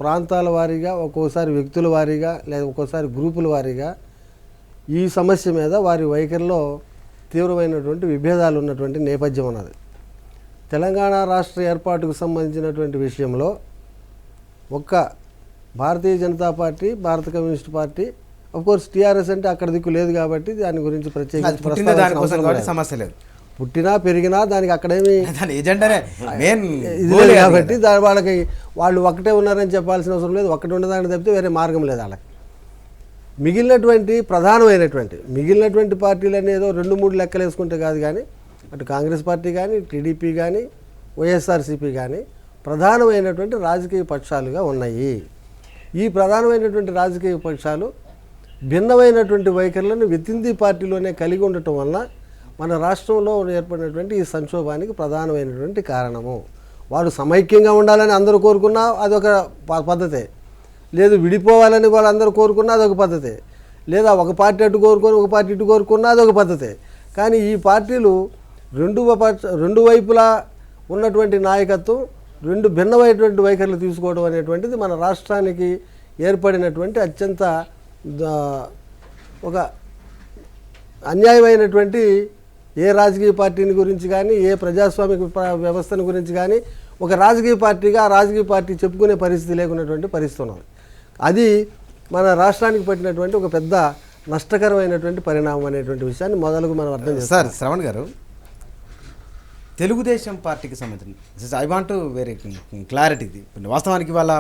ప్రాంతాల వారీగా, ఒక్కోసారి వ్యక్తుల వారీగా లేదా ఒక్కోసారి గ్రూపుల వారీగా ఈ సమస్య మీద వారి వైఖరిలో తీవ్రమైనటువంటి విభేదాలు ఉన్నటువంటి నేపథ్యం ఉన్నది. తెలంగాణ రాష్ట్ర ఏర్పాటుకు సంబంధించినటువంటి విషయంలో ఒక్క భారతీయ జనతా పార్టీ, భారత కమ్యూనిస్ట్ పార్టీ కోర్స్ టీఆర్ఎస్ అంటే అక్కడ దిక్కు లేదు కాబట్టి దాని గురించి అది ప్రత్యేకించి పుట్టిందే ప్రస్తావించిన దానికోసం అవసరం కాబట్టి లేదు. సమస్య లేదు. పుట్టినా పెరిగినా దానికి అక్కడేమి దాని ఏజెండానే మెయిన్ ఇది లేదు కాబట్టి వాళ్ళకి వాళ్ళు ఒకటే ఉన్నారని చెప్పాల్సిన అవసరం లేదు. ఒకటి ఉండదాన్ని తప్పితే వేరే మార్గం లేదు వాళ్ళకి. మిగిలినటువంటి పార్టీలు అనేదో 2-3 లెక్కలు వేసుకుంటే కాదు, కానీ అటు కాంగ్రెస్ పార్టీ కానీ, టీడీపీ కానీ, వైఎస్ఆర్సీపీ కానీ ప్రధానమైనటువంటి రాజకీయ పక్షాలుగా ఉన్నాయి. ఈ ప్రధానమైనటువంటి రాజకీయ పక్షాలు భిన్నమైనటువంటి వైఖరులను వితిన్ ది పార్టీలోనే కలిగి ఉండటం వలన మన రాష్ట్రంలో ఏర్పడినటువంటి ఈ సంక్షోభానికి ప్రధానమైనటువంటి కారణము. వాడు సమైక్యంగా ఉండాలని అందరూ కోరుకున్నా అదొక పద్ధతే, లేదు విడిపోవాలని వాళ్ళందరూ కోరుకున్నా అదొక పద్ధతే, లేదా ఒక పార్టీ అటు కోరుకొని ఒక పార్టీ ఇటు కోరుకున్నా అదొక పద్ధతే. కానీ ఈ పార్టీలు రెండు వైపులా ఉన్నటువంటి నాయకత్వం, రెండు భిన్నమైనటువంటి వైఖరులు తీసుకోవడం అనేటువంటిది మన రాష్ట్రానికి ఏర్పడినటువంటి అత్యంత ఒక అన్యాయమైనటువంటి ఏ రాజకీయ పార్టీని గురించి కానీ, ఏ ప్రజాస్వామిక వ్యవస్థను గురించి కానీ ఒక రాజకీయ పార్టీగా ఆ రాజకీయ పార్టీ చెప్పుకునే పరిస్థితి లేకున్నటువంటి పరిస్థితి ఉన్నది. అది మన రాష్ట్రానికి పట్టినటువంటి ఒక పెద్ద నష్టకరమైనటువంటి పరిణామం అనేటువంటి విషయాన్ని మొదలుగు మనం అర్థం చేస్తాం. సార్ శ్రవణ్ గారు, తెలుగుదేశం పార్టీకి సంబంధించి ఐ వాంట్ వెరీ క్లారిటీ. వాస్తవానికి వాళ్ళ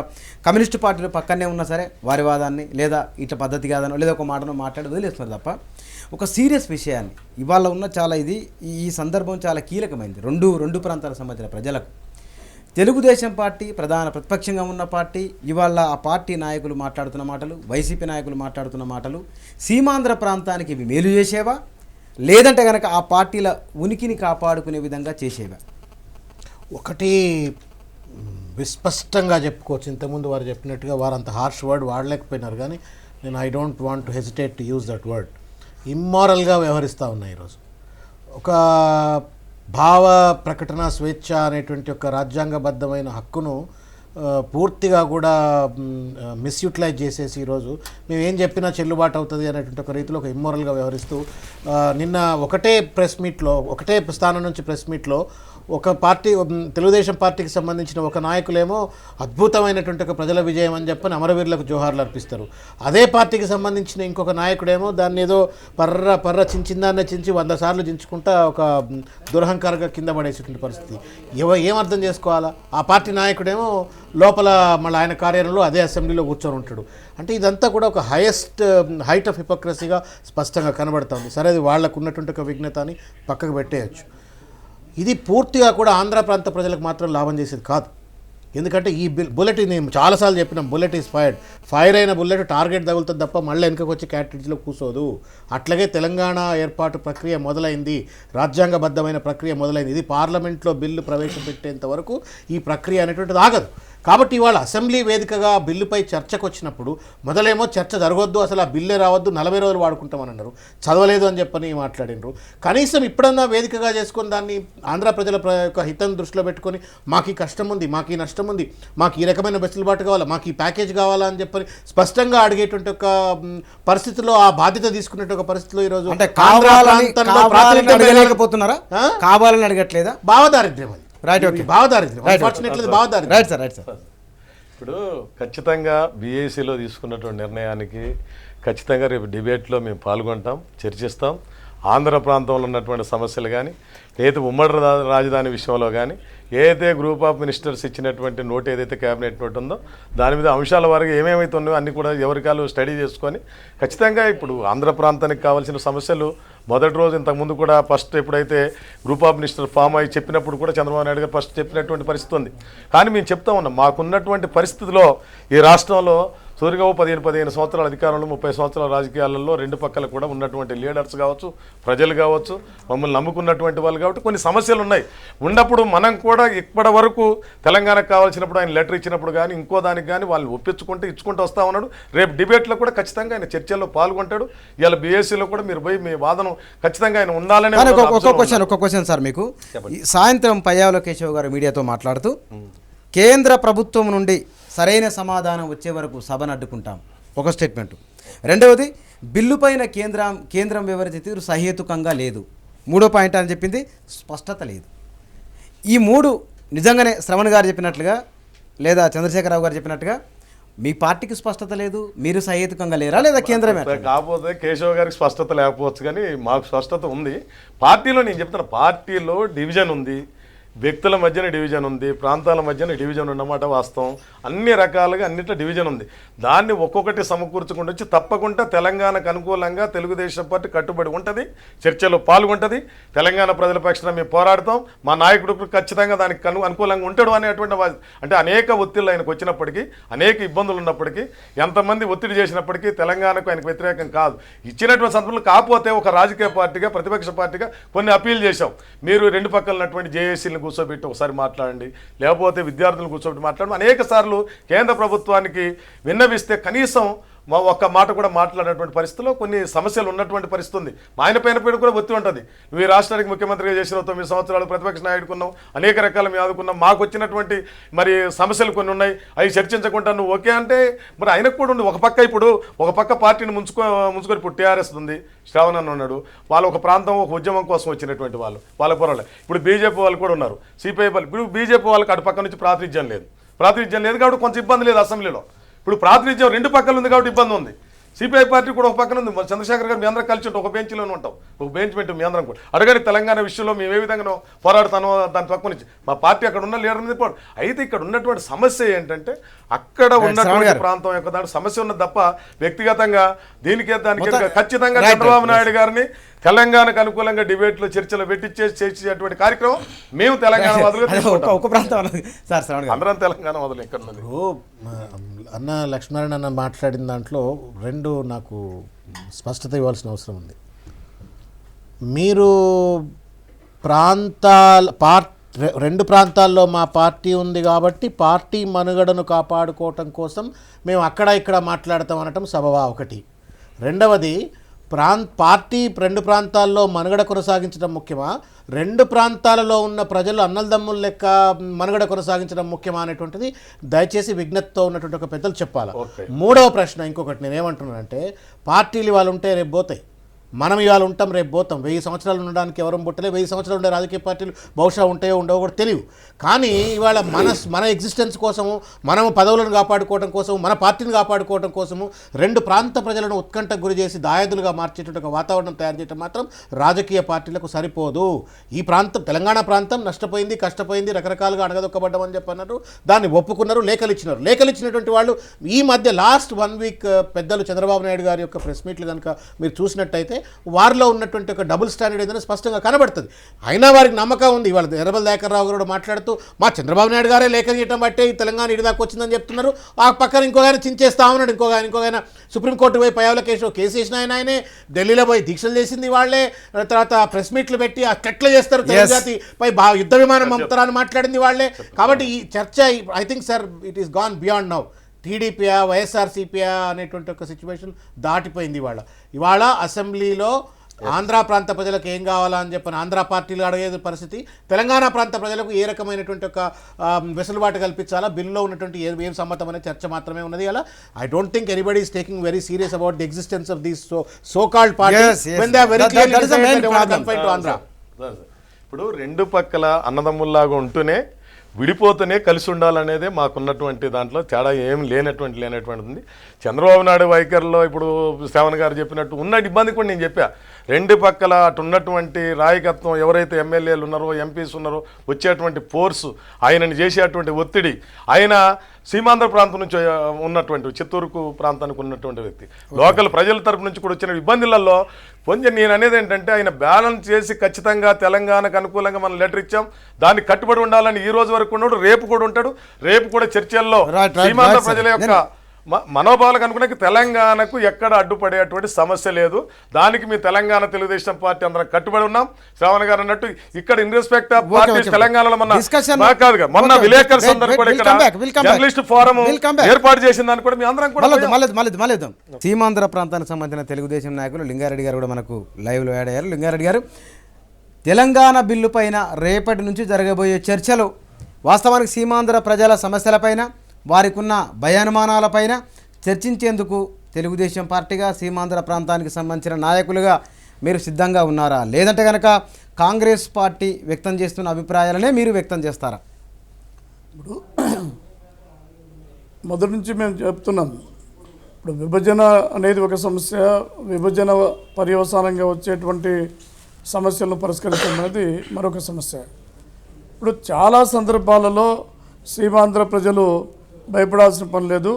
కమ్యూనిస్టు పార్టీలు పక్కనే ఉన్నా సరే వారి వాదాన్ని లేదా ఇట్లా పద్ధతి కాదనో లేదా ఒక మాటనో మాట్లాడి వదిలేస్తున్నారు తప్ప ఒక సీరియస్ విషయాన్ని ఇవాళ ఉన్న చాలా ఈ సందర్భం చాలా కీలకమైంది రెండు ప్రాంతాలకు సంబంధించిన ప్రజలకు. తెలుగుదేశం పార్టీ ప్రధాన ప్రతిపక్షంగా ఉన్న పార్టీ, ఇవాళ ఆ పార్టీ నాయకులు మాట్లాడుతున్న మాటలు, వైసీపీ నాయకులు మాట్లాడుతున్న మాటలు సీమాంధ్ర ప్రాంతానికి ఇవి మేలు చేసేవా, లేదంటే కనుక ఆ పార్టీల ఉనికిని కాపాడుకునే విధంగా చేసేవా? ఒకటి విస్పష్టంగా చెప్పుకోవచ్చు. ఇంతకుముందు వారు చెప్పినట్టుగా వారు అంత హార్ష్ వర్డ్ వాడలేకపోయినారు, కానీ నేను I don't want to hesitate to use that word. ఇమ్మారల్గా వ్యవహరిస్తూ ఉన్నాయి ఈరోజు. ఒక భావ ప్రకటన స్వేచ్ఛ అనేటువంటి ఒక రాజ్యాంగబద్ధమైన హక్కును పూర్తిగా కూడా మిస్యూటిలైజ్ చేసేసి ఈరోజు మేము ఏం చెప్పినా చెల్లుబాటు అవుతుంది అనేటువంటి ఒక రీతిలో ఒక ఇమ్మోరల్గా వ్యవహరిస్తూ నిన్న ఒకటే స్థానం నుంచి ప్రెస్ మీట్లో ఒక పార్టీ, తెలుగుదేశం పార్టీకి సంబంధించిన ఒక నాయకులేమో అద్భుతమైనటువంటి ఒక ప్రజల విజయం అని చెప్పని అమరవీరులకు జోహార్లు అర్పిస్తారు. అదే పార్టీకి సంబంధించిన ఇంకొక నాయకుడేమో దాన్ని ఏదో పర్ర చించిందాన్నే చించి 100 సార్లు చించుకుంటా ఒక దురహంకారంగా కింద పడేసేటువంటి పరిస్థితి. ఏమర్థం చేసుకోవాలా? ఆ పార్టీ నాయకుడేమో లోపల మళ్ళీ ఆయన కార్యాలయంలో అదే అసెంబ్లీలో కూర్చొని ఉంటాడు. అంటే ఇదంతా కూడా ఒక హైట్ ఆఫ్ హిపోక్రసీగా స్పష్టంగా కనబడుతుంది. సరే, అది వాళ్ళకు ఉన్నటువంటి ఒక విఘ్నత అని పక్కకు పెట్టేయచ్చు. ఇది పూర్తిగా కూడా ఆంధ్ర ప్రాంత ప్రజలకు మాత్రం లాభం చేసేది కాదు. ఎందుకంటే ఈ బుల్లెట్ నేను చాలాసార్లు చెప్పినాం, బుల్లెట్ ఈజ్ ఫైర్ అయిన బుల్లెట్ టార్గెట్ తగులుతుంది తప్ప మళ్ళీ వెనుకకు వచ్చి క్యాటరీజ్లో కూర్చోదు. అట్లాగే తెలంగాణ ఏర్పాటు ప్రక్రియ మొదలైంది, రాజ్యాంగబద్ధమైన ప్రక్రియ మొదలైంది. ఇది పార్లమెంట్లో బిల్లు ప్రవేశపెట్టేంత వరకు ఈ ప్రక్రియ అనేటువంటిది ఆగదు. కాబట్టి ఇవాళ అసెంబ్లీ వేదికగా బిల్లుపై చర్చకు వచ్చినప్పుడు మొదలేమో చర్చ జరగొద్దు, అసలు ఆ బిల్లే రావద్దు, 40 రోజులు వాడుకుంటామని అన్నారు, చదవలేదు అని చెప్పని మాట్లాడినారు. కనీసం ఇప్పుడన్నా వేదికగా చేసుకొని దాన్ని ఆంధ్ర ప్రజల యొక్క హితం దృష్టిలో పెట్టుకొని మాకు ఈ కష్టం ఉంది, మాకు ఈ నష్టం ఉంది, మాకు ఈ రకమైన వెసులుబాటు కావాలా, మాకు ఈ ప్యాకేజ్ కావాలా అని చెప్పని స్పష్టంగా అడిగేటువంటి ఒక పరిస్థితిలో, ఆ బాధ్యత తీసుకునే ఒక పరిస్థితిలో ఈరోజు అడగలేకపోతున్నారా? కావాలని అడగట్లేదా? భావదారిద్ర్యం అది. ఇప్పుడు ఖచ్చితంగా బీఏసీలో తీసుకున్నటువంటి నిర్ణయానికి ఖచ్చితంగా రేపు డిబేట్లో మేము పాల్గొంటాం, చర్చిస్తాం. ఆంధ్ర ప్రాంతంలో ఉన్నటువంటి సమస్యలు కానీ, లేదా ఉమ్మడి రాజధాని విషయంలో కానీ, ఏదైతే గ్రూప్ ఆఫ్ మినిస్టర్స్ ఇచ్చినటువంటి నోట్ ఏదైతే క్యాబినెట్ నోట్ ఉందో దాని మీద అంశాల వరకు ఏమేమైతే ఉన్నాయో అన్నీ కూడా ఎవరికాలు స్టడీ చేసుకొని ఖచ్చితంగా ఇప్పుడు ఆంధ్ర ప్రాంతానికి కావాల్సిన సమస్యలు మొదటి రోజు ఇంతకుముందు కూడా ఫస్ట్ ఎప్పుడైతే గ్రూప్ ఆఫ్ మినిస్టర్ ఫామ్ అయ్యి చెప్పినప్పుడు కూడా చంద్రబాబు నాయుడు గారు ఫస్ట్ చెప్పినటువంటి పరిస్థితి ఉంది. కానీ మేము చెప్తా ఉన్నాం, మాకున్నటువంటి పరిస్థితిలో ఈ రాష్ట్రంలో సూరిగావు 15 సంవత్సరాల అధికారంలో 30 సంవత్సరాల రాజకీయాలలో రెండు పక్కల కూడా ఉన్నటువంటి లీడర్స్ కావచ్చు, ప్రజలు కావచ్చు, మమ్మల్ని నమ్ముకున్నటువంటి వాళ్ళు కాబట్టి కొన్ని సమస్యలు ఉన్నాయి. ఉన్నప్పుడు మనం కూడా ఇప్పటి వరకు తెలంగాణకు కావాల్సినప్పుడు ఆయన లెటర్ ఇచ్చినప్పుడు కానీ ఇంకో దానికి కానీ వాళ్ళు ఇచ్చుకుంటూ వస్తూ ఉన్నాడు. రేపు డిబేట్లో కూడా ఖచ్చితంగా ఆయన చర్చల్లో పాల్గొంటాడు. ఇవాళ బీఎస్సీలో కూడా మీరు పోయి మీ వాదన ఖచ్చితంగా ఆయన ఉండాలని. ఒక క్వశ్చన్ సార్ మీకు. సాయంత్రం పయ్యావుల కేశవ్ గారు మీడియాతో మాట్లాడుతూ కేంద్ర ప్రభుత్వం నుండి సరైన సమాధానం వచ్చే వరకు సభను అడ్డుకుంటాం, ఒక స్టేట్మెంట్. రెండవది, బిల్లు పైన కేంద్రం వివరించే తీరు సహేతుకంగా లేదు. మూడో పాయింట్ అని చెప్పింది స్పష్టత లేదు. ఈ మూడు నిజంగానే శ్రవణ్ గారు చెప్పినట్లుగా లేదా చంద్రశేఖరరావు గారు చెప్పినట్టుగా మీ పార్టీకి స్పష్టత లేదు, మీరు సహేతుకంగా లేరా లేదా కేంద్రమే అట్లా? కాకపోతే కేశవ్ గారికి స్పష్టత లేకపోవచ్చు కానీ మాకు స్పష్టత ఉంది. పార్టీలో నేను చెప్తున్నా, పార్టీలో డివిజన్ ఉంది, వ్యక్తుల మధ్యన డివిజన్ ఉంది, ప్రాంతాల మధ్యన డివిజన్ ఉన్నమాట వాస్తవం. అన్ని రకాలుగా అన్నిట్లో డివిజన్ ఉంది. దాన్ని ఒక్కొక్కటి సమకూర్చుకుంటూ వచ్చి తప్పకుండా తెలంగాణకు అనుకూలంగా తెలుగుదేశం పార్టీ కట్టుబడి ఉంటుంది, చర్చలో పాల్గొంటుంది. తెలంగాణ ప్రజల పక్షాన మేము పోరాడతాం, మా నాయకుడు ఖచ్చితంగా దానికి అనుకూలంగా ఉంటాడు అనేటువంటి అంటే అనేక ఒత్తిళ్ళు ఆయనకు వచ్చినప్పటికీ, అనేక ఇబ్బందులు ఉన్నప్పటికీ, ఎంతమంది ఒత్తిడి చేసినప్పటికీ తెలంగాణకు ఆయనకు వ్యతిరేకం కాదు. ఇచ్చినటువంటి సందర్భంలో కాకపోతే ఒక రాజకీయ పార్టీగా, ప్రతిపక్ష పార్టీగా కొన్ని అప్పీల్ చేశాం. మీరు రెండు పక్కల ఉన్నటువంటి జేఏసీలను కూర్చోబెట్టి ఒకసారి మాట్లాడండి, లేకపోతే విద్యార్థులను కూర్చోబెట్టి మాట్లాడండి. అనేక సార్లు కేంద్ర ప్రభుత్వానికి విన్నవిస్తే కనీసం మా ఒక్క మాట కూడా మాట్లాడినటువంటి పరిస్థితిలో కొన్ని సమస్యలు ఉన్నటువంటి పరిస్థితి ఉంది. ఆయన పైన కూడా ఒత్తిడి ఉంటుంది. నువ్వు ఈ రాష్ట్రానికి ముఖ్యమంత్రిగా చేసిన 9 సంవత్సరాలు ప్రతిపక్ష నాయకుడుకున్నావు, అనేక రకాల మేము ఆదుకున్నాం, మాకు వచ్చినటువంటి మరి సమస్యలు కొన్ని ఉన్నాయి, అవి చర్చించకుండా నువ్వు ఓకే అంటే మరి ఆయనకు కూడా ఉంది. ఒక పక్క పార్టీని ముంచుకొని ఇప్పుడు టీఆర్ఎస్ ఉంది, శ్రావణ్ అన్న ఉన్నాడు, వాళ్ళు ఒక ప్రాంతం ఒక ఉద్యమం కోసం వచ్చినటువంటి వాళ్ళ పొరలే. ఇప్పుడు బీజేపీ వాళ్ళు కూడా ఉన్నారు, సిపిఐ వాళ్ళు. ఇప్పుడు బీజేపీ వాళ్ళకి అటు పక్క నుంచి ప్రాతినిధ్యం లేదు కాబట్టి కొంచెం ఇబ్బంది లేదు అసెంబ్లీలో. ఇప్పుడు ప్రాతినిధ్యం రెండు పక్కలు ఉంది కాబట్టి ఇబ్బంది ఉంది. సిపిఐ పార్టీ కూడా ఒక పక్కన ఉంది. చంద్రశేఖర్ గారు మీ అందరం కలిసి ఉంటాం, ఒక బెంచ్లోనే ఉంటాం, ఒక బెంచ్ పెట్టి మీ అందరం కూడా అడగని తెలంగాణ విషయంలో మేము ఏ విధంగా పోరాడుతానో దాని తక్కువ నుంచి మా పార్టీ అక్కడ ఉన్న లీడర్ మీద పోడు. అయితే ఇక్కడ ఉన్నటువంటి సమస్య ఏంటంటే అక్కడ ఉన్నటువంటి ప్రాంతం యొక్క దాంట్లో సమస్య ఉన్నది తప్ప వ్యక్తిగతంగా దానికి ఖచ్చితంగా చంద్రబాబు నాయుడు గారిని తెలంగాణకు అనుకూలంగా డిబేట్లో చర్చలు చేసేటువంటి కార్యక్రమం మేము తెలంగాణ అందరం తెలంగాణ వదలు ఎక్కడ ఉన్నది. అన్న లక్ష్మీనారాయణ అన్న మాట్లాడిన దాంట్లో రెండు నాకు స్పష్టత ఇవ్వాల్సిన అవసరం ఉంది. మీరు రెండు ప్రాంతాల్లో మా పార్టీ ఉంది కాబట్టి పార్టీ మనుగడను కాపాడుకోవటం కోసం మేము అక్కడ ఇక్కడ మాట్లాడతాం అనటం సబబా ఒకటి. రెండవది, పార్టీ రెండు ప్రాంతాల్లో మనుగడ కొనసాగించడం ముఖ్యమా, రెండు ప్రాంతాలలో ఉన్న ప్రజలు అన్నదమ్ముల లెక్క మనుగడ కొనసాగించడం ముఖ్యమా అనేటువంటిది దయచేసి విజ్ఞతతో ఉన్నటువంటి ఒక పెద్దలు చెప్పాలి. మూడవ ప్రశ్న ఇంకొకటి నేనేమంటున్నానంటే, పార్టీలు ఇవాళ ఉంటే రేపు పోతాయి, మనం ఇవాళ ఉంటాం రేపు పోతాం. 1000 సంవత్సరాలు ఉండడానికి ఎవరం పుట్టలే, 1000 సంవత్సరాలు ఉండే రాజకీయ పార్టీలు బహుశా ఉంటాయో ఉండవో కూడా తెలియదు. కానీ ఇవాళ మన ఎగ్జిస్టెన్స్ కోసము, మనము పదవులను కాపాడుకోవడం కోసము, మన పార్టీని కాపాడుకోవడం కోసము రెండు ప్రాంత ప్రజలను ఉత్కంఠకు గురి చేసి దాయాదులుగా మార్చేటువంటి ఒక వాతావరణం తయారు చేయడం మాత్రం రాజకీయ పార్టీలకు సరిపోదు. ఈ ప్రాంతం, తెలంగాణ ప్రాంతం నష్టపోయింది, కష్టపోయింది, రకరకాలుగా అడగదొక్కబడ్డామని చెప్పన్నారు, దాన్ని ఒప్పుకున్నారు, లేఖలు ఇచ్చినటువంటి వాళ్ళు ఈ మధ్య లాస్ట్ 1 వీక్ పెద్దలు చంద్రబాబు నాయుడు గారి యొక్క ప్రెస్ మీట్లు కనుక మీరు చూసినట్టయితే వారిలో ఉన్నటువంటి ఒక డబుల్ స్టాండర్డ్ ఏదైనా స్పష్టంగా కనబడుతుంది. అయినా వారికి నమ్మకం ఉంది. ఇవాళ ఎర్రబల్ దయాకర్ రావు గారు మాట్లాడుతూ మా చంద్రబాబు నాయుడు గారే లేఖ చేయటం బట్టే ఈ తెలంగాణ ఇడిదాకా వచ్చిందని చెప్తున్నారు. ఆ పక్కన ఇంకొక చించేస్తా ఉన్నాడు, ఇంకొక సుప్రీంకోర్టు పోయి పయావుల కేసు వేసిన ఆయనే, ఢిల్లీలో పోయి దీక్షలు చేసింది వాళ్ళే, తర్వాత ప్రెస్ మీట్లు పెట్టి అట్లా చేస్తారు తెలుగు జాతి పై యుద్ధ విమానం పంపుతారని మాట్లాడింది వాళ్ళే. కాబట్టి ఈ చర్చ I think sir it is gone beyond now. టీడీపీయా వైఎస్ఆర్సీపీయా అనేటువంటి ఒక సిచ్యువేషన్ దాటిపోయింది. ఇవాళ అసెంబ్లీలో ఆంధ్ర ప్రాంత ప్రజలకు ఏం కావాలా అని చెప్పని ఆంధ్ర పార్టీలు అడిగే పరిస్థితి, తెలంగాణ ప్రాంత ప్రజలకు ఏ రకమైనటువంటి ఒక వెసులుబాటు కల్పించాలా, బిల్లులో ఉన్నటువంటి ఏం సమ్మతం అనే చర్చ మాత్రమే ఉన్నది. అలా I don't think anybody is taking very serious about the existence of these so called parties when they are very clearly decided they want to confine to Andhra. ఇప్పుడు రెండు పక్కల అన్నదమ్ముల్లాగా ఉంటూనే విడిపోతూనే కలిసి ఉండాలనేదే మాకున్నటువంటి దాంట్లో తేడా ఏం లేనటువంటిది. చంద్రబాబు నాయుడు వైఖరిలో ఇప్పుడు శ్రావణ్ గారు చెప్పినట్టు ఉన్న ఇబ్బంది కూడా నేను చెప్పా. రెండు పక్కల అటు ఉన్నటువంటి నాయకత్వం, ఎవరైతే ఎమ్మెల్యేలు ఉన్నారో, ఎంపీస్ ఉన్నారో, వచ్చేటువంటి ఫోర్సు, ఆయనని చేసేటువంటి ఒత్తిడి, ఆయన సీమాంధ్ర ప్రాంతం నుంచి ఉన్నటువంటి చిత్తూరుకు ప్రాంతానికి ఉన్నటువంటి వ్యక్తి, లోకల్ ప్రజల తరపు నుంచి కూడా వచ్చిన ఇబ్బందులలో కొంచెం నేను అనేది ఏంటంటే, ఆయన బ్యాలెన్స్ చేసి ఖచ్చితంగా తెలంగాణకు అనుకూలంగా మనం లెటర్ ఇచ్చాం, దానికి కట్టుబడి ఉండాలని ఈ రోజు వరకు ఉన్నాడు, రేపు కూడా ఉంటాడు. రేపు కూడా చర్చల్లో సీమాంధ్ర ప్రజల యొక్క మనోభావాలకు అనుకునే తెలంగాణకు ఎక్కడ అడ్డుపడేటువంటి సమస్య లేదు. దానికి మీ తెలంగాణ తెలుగుదేశం పార్టీ అందరం కట్టుబడి ఉన్నాం. శ్రావణ్ గారు అన్నట్టు ఇక్కడ ఇన్ రెస్పెక్ట్ ఆఫ్ పార్టీస్ తెలంగాణలో మొన్న విలేకరులు అందరూ కూడా ఇక్కడ జర్నలిస్ట్ ఫోరం ఏర్పాటు చేసిన దాన్ని కూడా మీ అందరం కూడా సీమాంధ్ర ప్రాంతానికి సంబంధించిన తెలుగుదేశం నాయకులు లింగారెడ్డి గారు కూడా మనకు లైవ్లో యాడ్ అయ్యారు. లింగారెడ్డి గారు, తెలంగాణ బిల్లు పైన రేపటి నుంచి జరగబోయే చర్చలు వాస్తవానికి సీమాంధ్ర ప్రజల సమస్యలపైన, వారికి ఉన్న భయానుమానాలపైన చర్చించేందుకు తెలుగుదేశం పార్టీగా సీమాంధ్ర ప్రాంతానికి సంబంధించిన నాయకులుగా మీరు సిద్ధంగా ఉన్నారా, లేదంటే కనుక కాంగ్రెస్ పార్టీ వ్యక్తం చేస్తున్న అభిప్రాయాలనే మీరు వ్యక్తం చేస్తారా? ఇప్పుడు మొదటి నుంచి మేము చెప్తున్నాం, ఇప్పుడు విభజన అనేది ఒక సమస్య, విభజన పర్యవసానంగా వచ్చేటువంటి సమస్యలను పరిష్కరించడం అనేది మరొక సమస్య. ఇప్పుడు చాలా సందర్భాలలో సీమాంధ్ర ప్రజలు భయపడాల్సిన పని లేదు.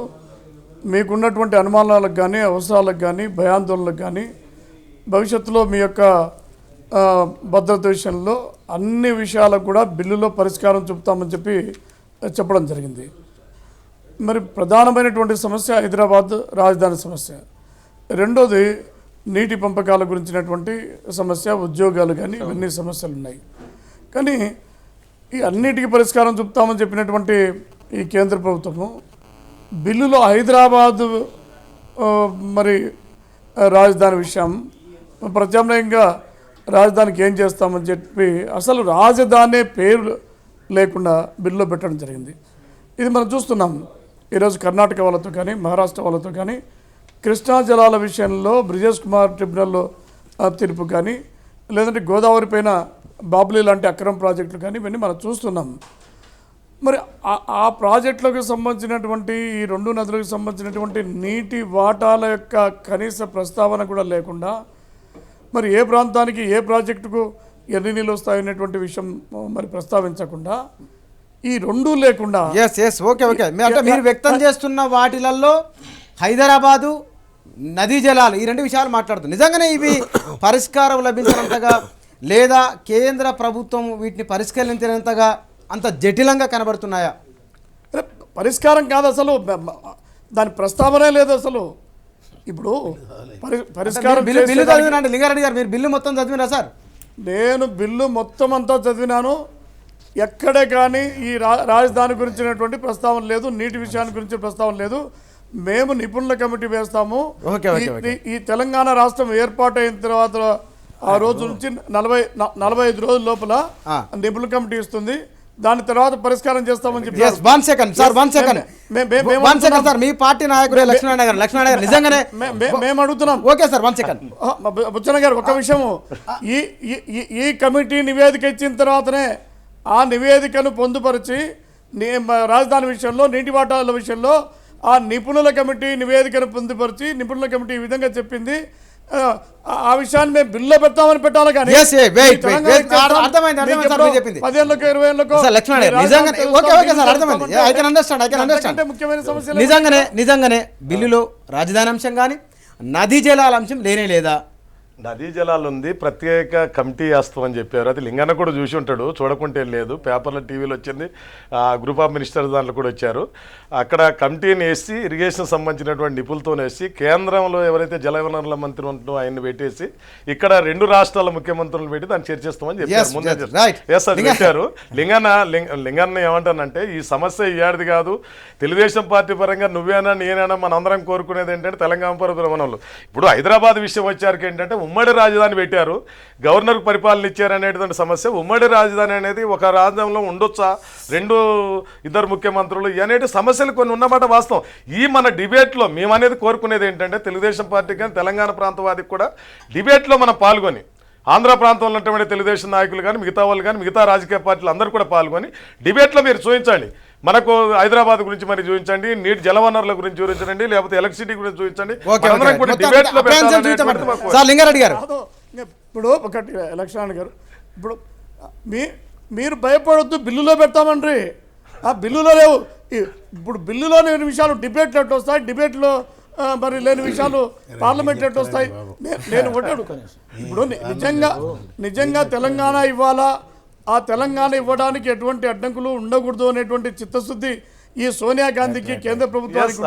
మీకున్నటువంటి అనుమానాలకు కానీ, అవసరాలకు కానీ, భయాందోళనలకు కానీ, భవిష్యత్తులో మీ యొక్క భద్రత విషయంలో అన్ని విషయాలకు కూడా బిల్లులో పరిష్కారం చూపుతామని చెప్పడం జరిగింది. మరి ప్రధానమైనటువంటి సమస్య హైదరాబాద్ రాజధాని సమస్య, రెండోది నీటి పంపకాల గురించినటువంటి సమస్య, ఉద్యోగాలు కానీ ఇవన్నీ సమస్యలు ఉన్నాయి. కానీ ఈ అన్నిటికీ పరిష్కారం చూపుతామని చెప్పినటువంటి ఈ కేంద్ర ప్రభుత్వము బిల్లులో హైదరాబాదు మరి రాజధాని విషయం, ప్రత్యామ్నాయంగా రాజధానికి ఏం చేస్తామని చెప్పి అసలు రాజధాని పేరు లేకుండా బిల్లులో పెట్టడం జరిగింది. ఇది మనం చూస్తున్నాం. ఈరోజు కర్ణాటక వాళ్ళతో కానీ, మహారాష్ట్ర వాళ్ళతో కానీ, కృష్ణా జలాల విషయంలో బ్రిజేష్ కుమార్ ట్రిబ్యునల్లో తీర్పు కానీ, లేదంటే గోదావరి పైన బాబ్లీ లాంటి అక్రమ ప్రాజెక్టులు కానీ ఇవన్నీ మనం చూస్తున్నాం. మరి ఆ ప్రాజెక్టులకు సంబంధించినటువంటి ఈ రెండు నదులకు సంబంధించినటువంటి నీటి వాటాల యొక్క కనీస ప్రస్తావన కూడా లేకుండా, మరి ఏ ప్రాంతానికి ఏ ప్రాజెక్టుకు ఎన్ని నీళ్ళు వస్తాయనేటువంటి విషయం మరి ప్రస్తావించకుండా, ఈ రెండూ లేకుండా ఓకే అంటే మీరు వ్యక్తం చేస్తున్న వాటిలలో హైదరాబాదు, నదీ జలాలు, ఈ రెండు విషయాలు మాట్లాడుతుంది. నిజంగానే ఇవి పరిష్కారం లభించినంతగా లేదా కేంద్ర ప్రభుత్వం వీటిని పరిష్కరించినంతగా అంత జటిలంగా కనబడుతున్నాయా? పరిష్కారం కాదు, అసలు దాని ప్రస్తావనే లేదు అసలు. ఇప్పుడు పరిష్కారం బిల్లు చదివినండి లింగారెడ్డి గారు, మీరు బిల్లు మొత్తం చదివినా సార్? నేను బిల్లు మొత్తం అంతా చదివినాను. ఎక్కడే కానీ ఈ రాజధాని గురించినటువంటి ప్రస్తావన లేదు, నీటి విషయాన్ని గురించి ప్రస్తావన లేదు. మేము నిపుణుల కమిటీ వేస్తాము. ఈ తెలంగాణ రాష్ట్రం ఏర్పాటైన తర్వాత ఆ రోజు నుంచి 45 రోజుల లోపల నిపుణుల కమిటీ ఇస్తుంది. దాని తర్వాత పరిష్కారం చేస్తామని చెప్పి మీ పార్టీ నాయకుడు లక్ష్మణ గారు నిజంగానే మేము అడుగుతున్నాం. ఓకే సార్, 1 సెకండ్ బుచ్చన్న గారు ఒక విషయము, ఈ కమిటీ నివేదిక ఇచ్చిన తర్వాతనే ఆ నివేదికను పొందుపరిచి రాజధాని విషయంలో, నీటి వాటాల విషయంలో ఆ నిపుణుల కమిటీ నివేదికను పొందుపరిచి నిపుణుల కమిటీ ఈ విధంగా చెప్పింది. ఆ విషయాన్ని మేము బిల్లు పెడతామని పెట్టాలి. కానీ 10 ఏళ్ళకో 20 ఏళ్ళకో ముఖ్యమైన సమస్య నిజంగానే బిల్లులో రాజధాని అంశం కానీ నదీ జలాల అంశం లేనే లేదా? నదీ జలాలు ఉంది, ప్రత్యేక కమిటీ వేస్తామని చెప్పారు. అది లింగన్న కూడా చూసి ఉంటాడు, చూడకుంటే లేదు, పేపర్లో టీవీలో వచ్చింది, గ్రూప్ ఆఫ్ మినిస్టర్స్ దాంట్లో కూడా వచ్చారు. అక్కడ కమిటీని వేసి ఇరిగేషన్ సంబంధించినటువంటి నిపుణులతో వేసి కేంద్రంలో ఎవరైతే జలవనరుల మంత్రి ఉంటుందో ఆయన్ని పెట్టేసి ఇక్కడ 2 రాష్ట్రాల ముఖ్యమంత్రులను పెట్టి దాన్ని చర్చిస్తామని చెప్పారు. ముందే పెట్టారు. లింగన్న ఏమంటానంటే ఈ సమస్య ఈ ఏడాది కాదు, తెలుగుదేశం పార్టీ పరంగా నువ్వేనా నేనేనా మనందరం కోరుకునేది ఏంటంటే తెలంగాణ పరబ్రహ్మణులు. ఇప్పుడు హైదరాబాద్ విషయం వచ్చారికి ఏంటంటే ఉమ్మడి రాజధాని పెట్టారు, గవర్నర్కు పరిపాలన ఇచ్చారు అనేటువంటి సమస్య. ఉమ్మడి రాజధాని అనేది ఒక రాజ్యంలో ఉండొచ్చా, 2 ముఖ్యమంత్రులు అనేటి సమస్యలు కొన్ని ఉన్నమాట వాస్తవం. ఈ మన డిబేట్లో మేము అనేది కోరుకునేది ఏంటంటే తెలుగుదేశం పార్టీ కానీ తెలంగాణ ప్రాంతవాదికి కూడా డిబేట్లో మనం పాల్గొని, ఆంధ్ర ప్రాంతంలో ఉన్నటువంటి తెలుగుదేశం నాయకులు కానీ మిగతా వాళ్ళు కానీ మిగతా రాజకీయ పార్టీలు అందరూ కూడా పాల్గొని డిబేట్లో మీరు చూపించండి. మనకు హైదరాబాద్ గురించి మరి చూపించండి, నీటి జలవనరుల గురించి చూపించండి, లేకపోతే ఎలక్ట్రిసిటీ గురించి చూపించండి. ఇప్పుడు ఒకటి లక్ష్మణ్ గారు, ఇప్పుడు మీరు భయపడొద్దు, బిల్లులో పెడతామండ్రి. ఆ బిల్లులో లేవు. ఇప్పుడు బిల్లులో లేని విషయాలు డిబేట్లు ఎట్టు వస్తాయి, డిబేట్లో మరి లేని విషయాలు పార్లమెంట్ ఎట్టు వస్తాయి? నేను ఒకటి అడుగుతాను. ఇప్పుడు నిజంగా తెలంగాణ ఇవ్వాలా, ఆ తెలంగాణ ఇవ్వడానికి ఎటువంటి అడ్డంకులు ఉండకూడదు అనేటువంటి చిత్తశుద్ధి ఈ సోనియా గాంధీకి, కేంద్ర ప్రభుత్వానికి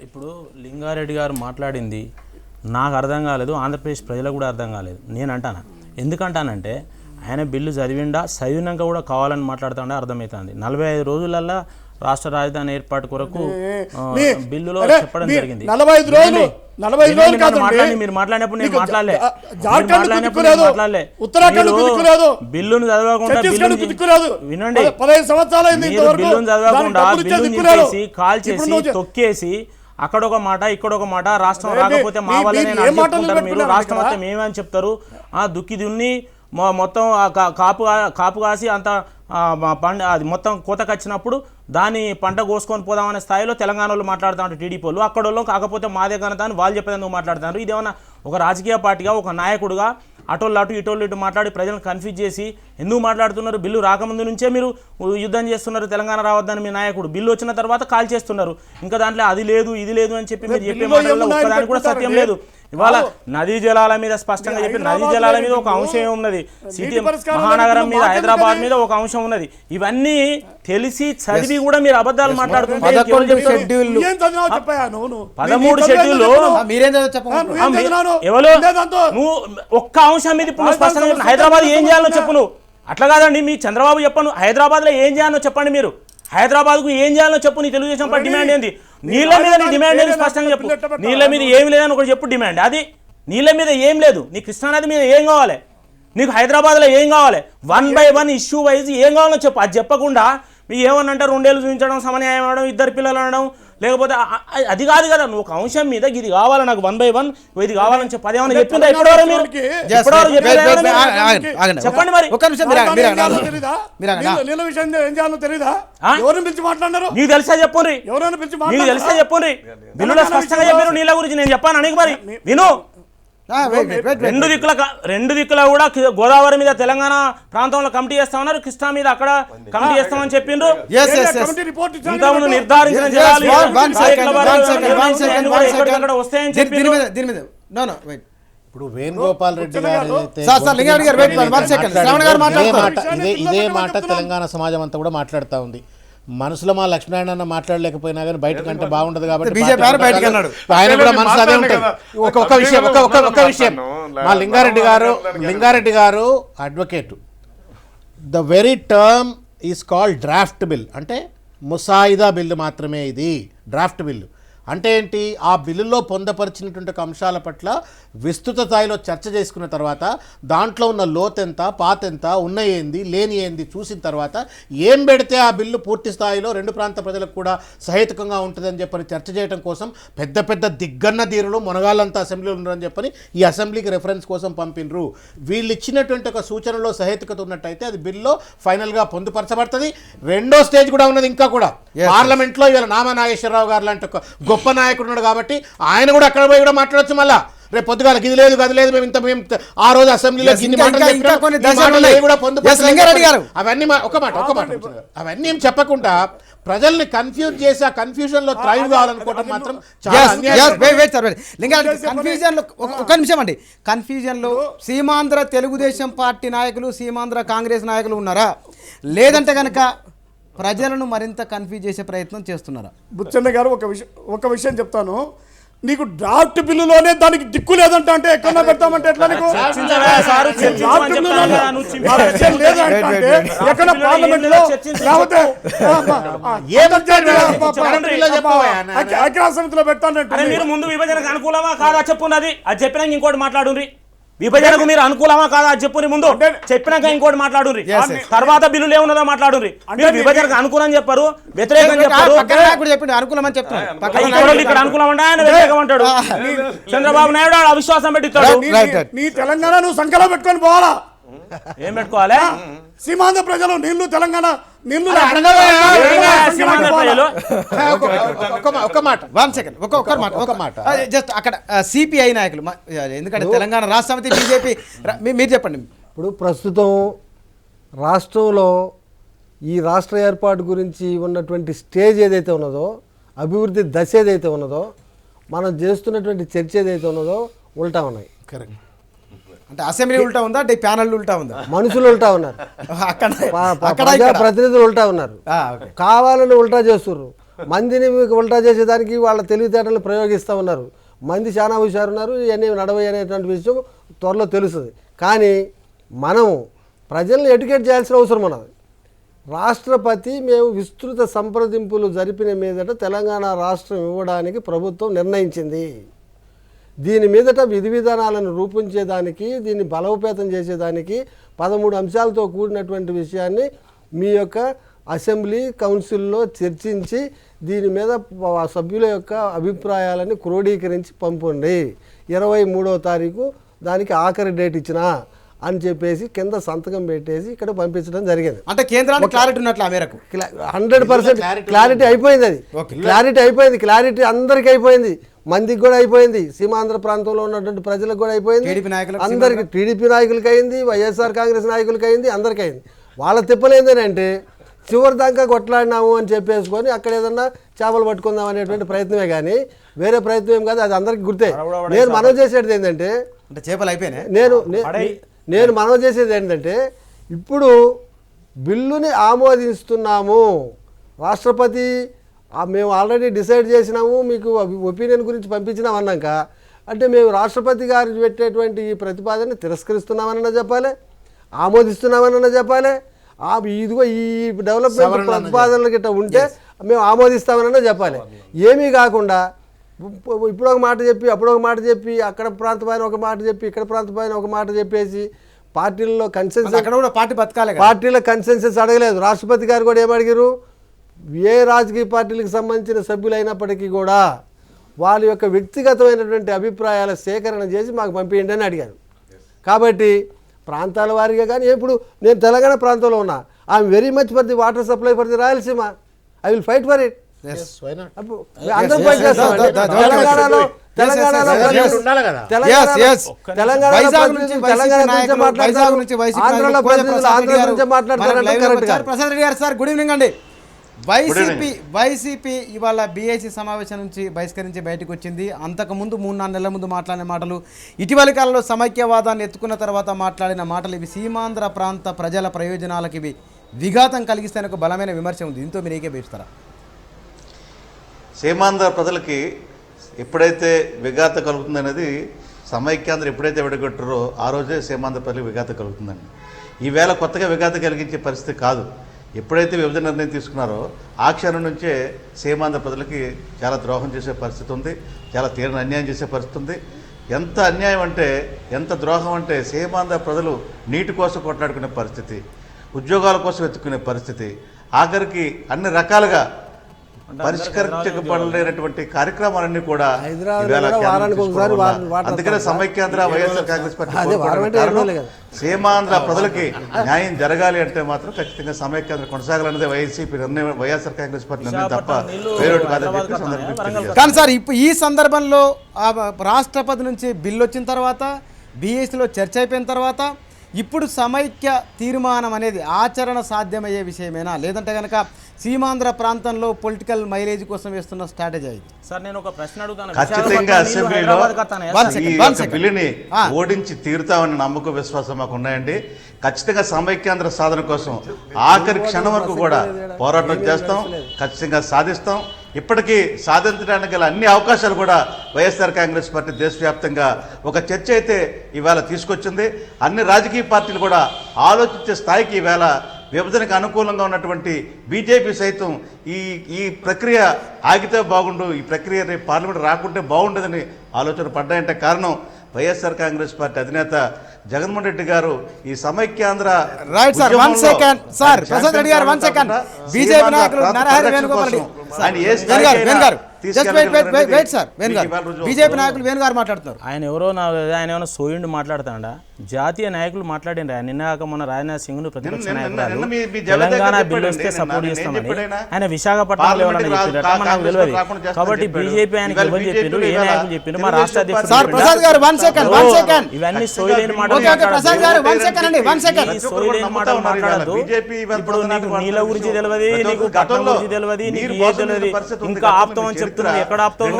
ఇప్పుడు లింగారెడ్డి గారు మాట్లాడింది నాకు అర్థం కాలేదు, ఆంధ్రప్రదేశ్ ప్రజలకు కూడా అర్థం కాలేదు. నేను అంటాను, ఎందుకంటానంటే ఆయన బిల్లు చదివినాక కూడా కావాలని మాట్లాడుతుంటే అర్థమవుతుంది. 45 రోజులల్లో రాష్ట్ర రాజధాని ఏర్పాటు కొరకు బిల్లులో చెప్పడం జరిగింది. 45 రోజులు మీరు మాట్లాడినప్పుడు నేను మాట్లాడలే. బిల్లును చదవకుండా వినండి, బిల్లును చదవకుండా బిల్లును తీసేసి కాల్ చేసి తొక్కేసి అక్కడొక మాట ఇక్కడొక మాట, రాష్ట్రం రాకపోతే మా వల్లనే చెప్పుకుంటారు మీరు, రాష్ట్రం వస్తే మేమని చెప్తారు. దుక్కి దున్ని మొత్తం కాపు కాసి అంత అది మొత్తం కోతకు వచ్చినప్పుడు దాన్ని పంట కోసుకొని పోదామనే స్థాయిలో తెలంగాణలో మాట్లాడుతూ టీడీపీ వాళ్ళు, అక్కడ వాళ్ళు కాకపోతే మాదే ఘనత అని వాళ్ళు చెప్పేందుకు మాట్లాడుతున్నారు. ఇదేమన్నా ఒక రాజకీయ పార్టీగా ఒక నాయకుడుగా అటోళ్ళు అటు ఇటోళ్ళు ఇటు మాట్లాడి ప్రజలను కన్ఫ్యూజ్ చేసి ఎందుకు మాట్లాడుతున్నారు? బిల్లు రాకముందు నుంచే మీరు యుద్ధం చేస్తున్నారు, తెలంగాణ రావద్దని మీ నాయకుడు, బిల్లు వచ్చిన తర్వాత కాల్ చేస్తున్నారు. ఇంకా దాంట్లో అది లేదు ఇది లేదు అని చెప్పి మీరు చెప్పే మాటల్లో ఒక్కదానికి కూడా సత్యం లేదు. ఇవాళ నదీ జలాల మీద స్పష్టంగా చెప్పి నదీ జలాల మీద ఒక అంశం ఉన్నది, సిటీ మహానగరం మీద హైదరాబాద్ మీద ఒక అంశం ఉన్నది. ఇవన్నీ తెలిసి చదివి కూడా మీరు అబద్ధాలు మాట్లాడుతుంటే 13 షెడ్యూల్ ఎవరు నువ్వు ఒక్క అంశం మీద ఇప్పుడు స్పష్టంగా చెప్పిన హైదరాబాద్ ఏం చేయాలో చెప్పు నువ్వు. అట్లా కాదండి, మీ చంద్రబాబు చెప్పను హైదరాబాద్లో ఏం చేయాలో చెప్పండి. మీరు హైదరాబాద్కు ఏం చేయాలో చెప్పు. నీ తెలుగుదేశం పార్టీ డిమాండ్ ఏంది? నీళ్ళ మీద నీ డిమాండ్ ఏంది స్పష్టంగా చెప్పు. నీళ్ళ మీద ఏమి లేదని ఒకటి చెప్పు డిమాండ్. అది నీళ్ళ మీద ఏం లేదు, నీ కృష్ణానది మీద ఏం కావాలి, నీకు హైదరాబాద్లో ఏం కావాలి, 1 by 1 ఇష్యూ వైజ్ ఏం కావాలో చెప్పు. అది చెప్పకుండా మీకు ఏమన్నంటే 2 ఏళ్ళు చూపించడం, సమన్యాయం అనడం, 2 పిల్లలు అనడం, లేకపోతే అది కాదు కదా. నువ్వు ఒక అంశం మీద ఇది కావాలి నాకు 1 by 1 ఇది కావాలని చెప్పి అదేమన్నా చెప్పిందా ఇప్పటివరకు మీరు? చెప్పండి మరి. నీకు తెలుసా చెప్పుండ్రి, నీకు తెలుసా చెప్పుండ్రి. బిల్లులో స్పష్టంగా చెప్పారు నీళ్ళ గురించి, నేను చెప్పాను అనికి మరి విను. రెండు దిక్కుల కూడా గోదావరి మీద తెలంగాణ ప్రాంతంలో కమిటీ చేస్తామన్నారు, కృష్ణా మీద అక్కడ కమిటీ చేస్తామని చెప్పిండ్రు. ఇంతకుముందు నిర్ధారించిన జలాలు వస్తాయని చెప్పిండ్రు. ఇప్పుడు వేణుగోపాల్ రెడ్డి గారు ఇదే మాట తెలంగాణ సమాజం అంతా కూడా మాట్లాడుతూ ఉంది. మనసులో మా లక్ష్మీనారాయణ మాట్లాడలేకపోయినా కానీ బయటకంటే బాగుండదు కాబట్టి ఆయన కూడా మనసు అదే ఉంటుంది. ఒక విషయం మా లింగారెడ్డి గారు advocate. The very term is called draft bill, అంటే ముసాయిదా బిల్లు మాత్రమే. ఇది డ్రాఫ్ట్ బిల్లు అంటే ఏంటి? ఆ బిల్లులో పొందపరిచినటువంటి అంశాల పట్ల విస్తృత స్థాయిలో చర్చ చేసుకున్న తర్వాత దాంట్లో ఉన్న లోతెంత పాతెంత ఉన్న ఏంది లేని ఏంది చూసిన తర్వాత ఏం పెడితే ఆ బిల్లు పూర్తి స్థాయిలో 2 ప్రాంత ప్రజలకు కూడా సహేతుకంగా ఉంటుందని చెప్పని చర్చ చేయడం కోసం పెద్ద పెద్ద దిగ్గన్న ధీరులు మునగాళ్ళంతా అసెంబ్లీలో ఉన్నారని చెప్పని ఈ అసెంబ్లీకి రెఫరెన్స్ కోసం పంపినరు. వీళ్ళు ఇచ్చినటువంటి ఒక సూచనలో సహేతుకత ఉన్నట్టయితే అది బిల్లో ఫైనల్గా పొందుపరచబడుతుంది. 2వ స్టేజ్ కూడా ఉన్నది ఇంకా కూడా పార్లమెంట్లో. ఇవాళ నామా నాగేశ్వరరావు గారు లాంటి ఒక గొప్ప నాయకుడు ఉన్నాడు కాబట్టి ఆయన కూడా అక్కడ పోయి కూడా మాట్లాడచ్చు. మళ్ళా రేపు పొద్దుగాల ఇది లేదు గది లేదు మేము ఆ రోజు అసెంబ్లీలో అవన్నీ అవన్నీ ఏం చెప్పకుండా ప్రజల్ని కన్ఫ్యూజ్ చేసి ఆ కన్ఫ్యూజన్ లో థ్రైవ్ కావాలనుకోవడం మాత్రం కన్ఫ్యూజన్ లో ఒక నిమిషం అండి. కన్ఫ్యూజన్ లో సీమాంధ్ర తెలుగుదేశం పార్టీ నాయకులు, సీమాంధ్ర కాంగ్రెస్ నాయకులు ఉన్నారా? లేదంటే కనుక ప్రజలను మరింత కన్ఫ్యూజ్ చేసే ప్రయత్నం చేస్తున్నారా? బుచ్చన్న గారు ఒక విషయం చెప్తాను. నీకు డ్రాఫ్ట్ బిల్లులోనే దానికి దిక్కు లేదంట అంటే ఎక్కడ పెడతామంటే ఎట్లా? నీకు ఎక్కడ పార్లమెంట్ లో లేకపోతే ఐక్యరాజ్య సమితిలో పెడతానంటే మీరు ముందు విభజనకు అనుకూలమా కాదా చెప్పున్నది. అది చెప్పినాక ఇంకోటి మాట్లాడుండ్రి. విభజనకు మీరు అనుకూలమా కాదా అది చెప్పుని ముందు, చెప్పినాక ఇంకోటి మాట్లాడుండ్రి. తర్వాత బిల్లులు ఏమున్నదో మాట్లాడుండ్రి. మీరు విభజనకు అనుకూలం చెప్పారు, వ్యతిరేకం చెప్పారు. అనుకూలం అని చెప్తారు, ఇక్కడ అనుకూలం అంటే ఆయన వ్యతిరేకం అంటాడు. చంద్రబాబు నాయుడు అవిశ్వాసం పెట్టిస్తాడు. నీ తెలంగాణ నువ్వు సంకలం పెట్టుకొని పోవాలా? ఏం పెట్టుకోవాలి? సీమాంధ్ర ప్రజలు నీళ్లు తెలంగాణ నీళ్లు జస్ట్ అక్కడ సిపిఐ నాయకులు, ఎందుకంటే తెలంగాణ రాష్ట్ర సమితి బీజేపీ, మీరు చెప్పండి. ఇప్పుడు ప్రస్తుతం రాష్ట్రంలో ఈ రాష్ట్ర ఏర్పాటు గురించి ఉన్నటువంటి స్టేజ్ ఏదైతే ఉన్నదో, అభివృద్ధి దశ ఏదైతే ఉన్నదో, మనం చేస్తున్నటువంటి చర్చ ఏదైతే ఉన్నదో ఉల్టా ఉన్నాయి. కరెక్ట్. అంటే అసెంబ్లీ ఉల్టా ఉందా, అంటే ప్యానల్ ఉల్టా ఉందా? మనుషులు ఉల్టా ఉన్నారు, ప్రతినిధులు ఉల్టా ఉన్నారు, కావాలని ఉల్టా చేస్తున్నారు. మందిని మీకు ఉల్టా చేసేదానికి వాళ్ళ తెలివితేటలు ప్రయోగిస్తూ ఉన్నారు. మంది చాలా హుషారున్నారు, ఇవన్నీ నడవై అనేటువంటి విషయం త్వరలో తెలుస్తుంది. కానీ మనం ప్రజల్ని ఎడ్యుకేట్ చేయాల్సిన అవసరం ఉన్నది. రాష్ట్రపతి మేము విస్తృత సంప్రదింపులు జరిపిన మీదట తెలంగాణ రాష్ట్రం ఇవ్వడానికి ప్రభుత్వం నిర్ణయించింది. దీని మీదట విధి విధానాలను రూపొందించేదానికి, దీన్ని బలోపేతం చేసేదానికి 13 అంశాలతో కూడినటువంటి విషయాన్ని మీ యొక్క అసెంబ్లీ కౌన్సిల్లో చర్చించి దీని మీద సభ్యుల యొక్క అభిప్రాయాలని క్రోడీకరించి పంపండి, 23వ తారీఖు దానికి ఆఖరి డేట్ ఇచ్చినా అని చెప్పేసి కింద సంతకం పెట్టేసి ఇక్కడ పంపించడం జరిగింది. అంటే కేంద్రానికి క్లారిటీ ఉన్నట్లు ఆ మేరకు 100% క్లారిటీ అయిపోయింది. అది క్లారిటీ అయిపోయింది, క్లారిటీ అందరికీ అయిపోయింది, మందికి కూడా అయిపోయింది, సీమాంధ్ర ప్రాంతంలో ఉన్నటువంటి ప్రజలకు కూడా అయిపోయింది, అందరికి టీడీపీ నాయకులకి అయింది, వైఎస్ఆర్ కాంగ్రెస్ నాయకులకి అయింది, అందరికీ అయింది. వాళ్ళ తిప్పలేందేనంటే చివరి దాకా కొట్లాడినాము అని చెప్పేసుకొని అక్కడ ఏదన్నా చేపలు పట్టుకుందాం అనేటువంటి ప్రయత్నమే కానీ వేరే ప్రయత్నం ఏం కాదు. అది అందరికీ గుర్తే. నేను మనవి చేసేది ఏంటంటే చేపలు అయిపోయినాయి. నేను మనవి చేసేది ఏంటంటే ఇప్పుడు బిల్లుని ఆమోదిస్తున్నాము, రాష్ట్రపతి మేము ఆల్రెడీ డిసైడ్ చేసినాము, మీకు ఒపీనియన్ గురించి పంపించినాం అన్నాక అంటే మేము రాష్ట్రపతి గారు పెట్టేటువంటి ఈ ప్రతిపాదనని తిరస్కరిస్తున్నామన్నా చెప్పాలి, ఆమోదిస్తున్నామన్నా చెప్పాలి, ఇదిగో ఈ డెవలప్మెంట్ ప్రతిపాదనలు గిట్ట ఉంటే మేము ఆమోదిస్తామన్నా చెప్పాలి. ఏమీ కాకుండా ఇప్పుడు ఒక మాట చెప్పి అప్పుడు ఒక మాట చెప్పి అక్కడ ప్రాంతమైన ఒక మాట చెప్పి ఇక్కడ ప్రాంతమైన ఒక మాట చెప్పేసి పార్టీల్లో కన్సెన్సస్ అక్కడ కూడా పార్టీ బతకాలి, పార్టీల కన్సెన్సస్ అడగలేదు. రాష్ట్రపతి గారు కూడా ఏమడిగారు, ఏ రాజకీయ పార్టీలకు సంబంధించిన సభ్యులైనప్పటికీ కూడా వాళ్ళ యొక్క వ్యక్తిగతమైనటువంటి అభిప్రాయాల సేకరణ చేసి మాకు పంపించండి అని అడిగారు. కాబట్టి ప్రాంతాల వారిగా కానీ ఇప్పుడు నేను తెలంగాణ ప్రాంతంలో ఉన్నా, I'm very much for the water supply for the Rayalaseema, I will fight for it. అందరం ఫైట్ చేస్తాం. ప్రసాద్ రెడ్డి గారు సార్, గుడ్ ఈవినింగ్ అండి. వైసీపీ ఇవాళ బీఏసీ సమావేశం నుంచి బహిష్కరించి బయటకు వచ్చింది. అంతకుముందు 3-4 నెలల ముందు మాట్లాడిన మాటలు, ఇటీవలి కాలంలో సమైక్యవాదాన్ని ఎత్తుకున్న తర్వాత మాట్లాడిన మాటలు ఇవి సీమాంధ్ర ప్రాంత ప్రజల ప్రయోజనాలకు ఇవి విఘాతం కలిగిస్తాయని ఒక బలమైన విమర్శ ఉంది. దీంతో మీరు ఏకీభవిస్తారా? సీమాంధ్ర ప్రజలకి ఎప్పుడైతే విఘాత కలుగుతుందనేది సమైక్యాంధ్ర ఎప్పుడైతే విడగొట్టారో ఆ రోజే సీమాంధ్ర ప్రజలకు విఘాత కలుగుతుందండి. ఈవేళ కొత్తగా విఘాత కలిగించే పరిస్థితి కాదు. ఎప్పుడైతే విభజన నిర్ణయం తీసుకున్నారో ఆ క్షణం నుంచే సీమాంధ్ర ప్రజలకి చాలా ద్రోహం చేసే పరిస్థితి ఉంది, చాలా తీవ్ర అన్యాయం చేసే పరిస్థితి ఉంది. ఎంత అన్యాయం అంటే, ఎంత ద్రోహం అంటే, సీమాంధ్ర ప్రజలు నీటి కోసం కొట్లాడుకునే పరిస్థితి, ఉద్యోగాల కోసం వెతుక్కునే పరిస్థితి, ఆఖరికి అన్ని రకాలుగా పరిష్కరించబడలేనటువంటి కార్యక్రమాలన్నీ కూడా అందుకనే సమైక్యాంధ్ర వైఎస్ఆర్ కాంగ్రెస్ పార్టీ సీమాంధ్ర ప్రజలకి న్యాయం జరగాలి అంటే మాత్రం ఖచ్చితంగా సమైక్యాంధ్ర కొనసాగాలన్నదే వైసీపీ నిర్ణయం, వైఎస్ఆర్ కాంగ్రెస్ పార్టీ నిర్ణయం తప్ప వేరొకటి కాదని. కానీ సార్ ఇప్పుడు ఈ సందర్భంలో రాష్ట్రపతి నుంచి బిల్లు వచ్చిన తర్వాత, బీఎస్సీలో చర్చ అయిపోయిన తర్వాత ఇప్పుడు సమైక్య తీర్మానం అనేది ఆచరణ సాధ్యమయ్యే విషయమేనా, లేదంటే కనుక సీమాంధ్ర ప్రాంతంలో పొలిటికల్ మైలేజ్ కోసం వేస్తున్న స్ట్రాటజీ ఇది? సార్ నేను ఒక ప్రశ్న అడుగుతాను. ఖచ్చితంగా అసెంబ్లీలో ఈ బిల్లుని ఓడించి తీరుతామని నమ్మకం విశ్వాసం మాకు ఉన్నాయండి. ఖచ్చితంగా సమైక్యాంధ్ర సాధన కోసం ఆఖరి క్షణం వరకు కూడా పోరాటం చేస్తాం, ఖచ్చితంగా సాధిస్తాం. ఇప్పటికీ సాధించడానికి గల అన్ని అవకాశాలు కూడా వైఎస్ఆర్ కాంగ్రెస్ పార్టీ దేశవ్యాప్తంగా ఒక చర్చ అయితే ఈవేళ తీసుకొచ్చింది. అన్ని రాజకీయ పార్టీలు కూడా ఆలోచించే స్థాయికి ఈవేళ విభజనకు అనుకూలంగా ఉన్నటువంటి బీజేపీ సైతం ఈ ప్రక్రియ ఆగితే బాగుండు, ఈ ప్రక్రియ రేపు పార్లమెంట్ రాకుంటే బాగుండదని ఆలోచన పడ్డాయంటే కారణం వైఎస్ఆర్ కాంగ్రెస్ పార్టీ అధినేత జగన్మోహన్ రెడ్డి గారు ఈ సమైక్యాంధ్ర బీజేపీ నాయకులు వేణుగారు మాట్లాడుతున్నారు. ఆయన ఎవరో ఆయన ఏమైనా సోయిండు మాట్లాడుతాడా? జాతీయ నాయకులు మాట్లాడిండ్రు. ఆయన నిన్న మొన్న రాజ్నాథ్ సింగ్ ను ప్రతిపక్ష నాయకులు తెలంగాణ బిల్లు వస్తే సపోర్ట్ చేస్తామని ఆయన విశాఖపట్నంలో నాకు తెలియదు. కాబట్టి బీజేపీ ఆయనకి ఎవరు చెప్పిండ్రు, ఏ నాయకులు చెప్పిండ్రు? మా రాష్ట్ర అధ్యక్షుడు ఇవన్నీ సోయిలేని మాటలు మాట్లాడద్దు. ఇప్పుడు నీకు నీళ్ళ గురించి తెలియదు, నీకు పట్టణం గురించి తెలియదు, నీకు ఏ తెలియదు, ఇంకా ఆపుతాం అని చెప్తున్నావు. ఎక్కడ ఆపుతావు?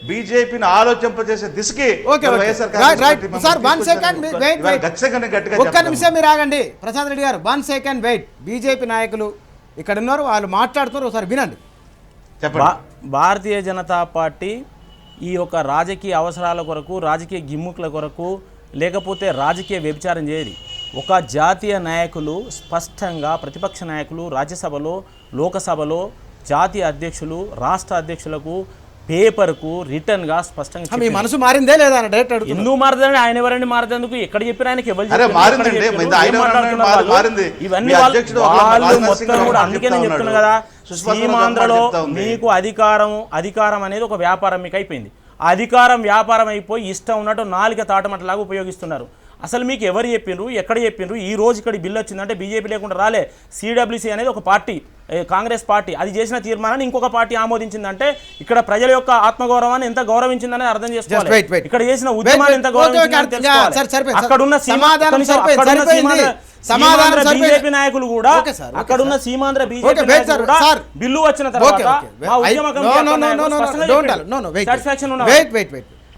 బీజేపీని ఆలోచింపజేసే దిశకి ఒక్క నిమిషం మీరు ఆగండి. ప్రసాద్ రెడ్డి గారు 1 సెకండ్ వెయిట్. బీజేపీ నాయకులు ఇక్కడ ఉన్నారు, వాళ్ళు మాట్లాడుతున్నారు, ఒకసారి వినండి. భారతీయ జనతా పార్టీ ఈ యొక్క రాజకీయ అవసరాల కొరకు, రాజకీయ గిమ్ముకుల కొరకు, లేకపోతే రాజకీయ వ్యభిచారం చేయదు. ఒక జాతీయ నాయకులు స్పష్టంగా ప్రతిపక్ష నాయకులు రాజ్యసభలో, లోకసభలో, జాతీయ అధ్యక్షులు, రాష్ట్ర అధ్యక్షులకు పేపర్కు రిటర్న్గా స్పష్టంగా మీ చెప్పింది. మనసు మారిందే లేదా అని డైరెక్ట్ అడుగుతున్నా. ఎందుకు మారదండి? ఆయన ఎవరండి మారదందుకు? ఎక్కడ చెప్పిన ఆయనకి ఎవరు అరే చెప్పారు? మారిందండి, ఎక్కడ చెప్పారు? ఆయన ఏం మాట్లాడుతున్నారు వాళ్ళు? మారింది. ఇవన్నీ మీ వాళ్ళు అధ్యక్షుడు మొత్తం కూడా అందుకే నేను చెప్తున్నా కదా, సుష్మా స్వరాజ్ సీమాంధ్రలో చెప్తా ఉంది. మీకు అధికారం అనేది ఒక వ్యాపారం మీకు అయిపోయింది. అధికారం వ్యాపారం అయిపోయి ఇష్టం ఉన్నట్టు నాలుక తాటమట్టలాగా ఉపయోగిస్తున్నారు. అసలు మీకు ఎవరు చెప్పిండ్రు, ఎక్కడ చెప్పిండ్రు? ఈ రోజు ఇక్కడ బిల్లు వచ్చిందంటే బీజేపీ లేకుండా రాలే. సిడబ్ల్యూసీ అనేది ఒక పార్టీ, కాంగ్రెస్ పార్టీ, అది చేసిన తీర్మానాన్ని ఇంకొక పార్టీ ఆమోదించిందంటే ఇక్కడ ప్రజల యొక్క ఆత్మగౌరవాన్ని ఎంత గౌరవించిందని అర్థం చేసుకోవాలి. ఇక్కడ చేసిన ఉద్యమాన్ని ఎంత గౌరవించిందని అక్కడున్న సీమాంధ్ర బీజేపీ నాయకులు కూడా అక్కడున్న సీమాంధ్ర బీజేపీ నాయకులు కూడా బిల్లు వచ్చిన తర్వాత మా ఉద్యమ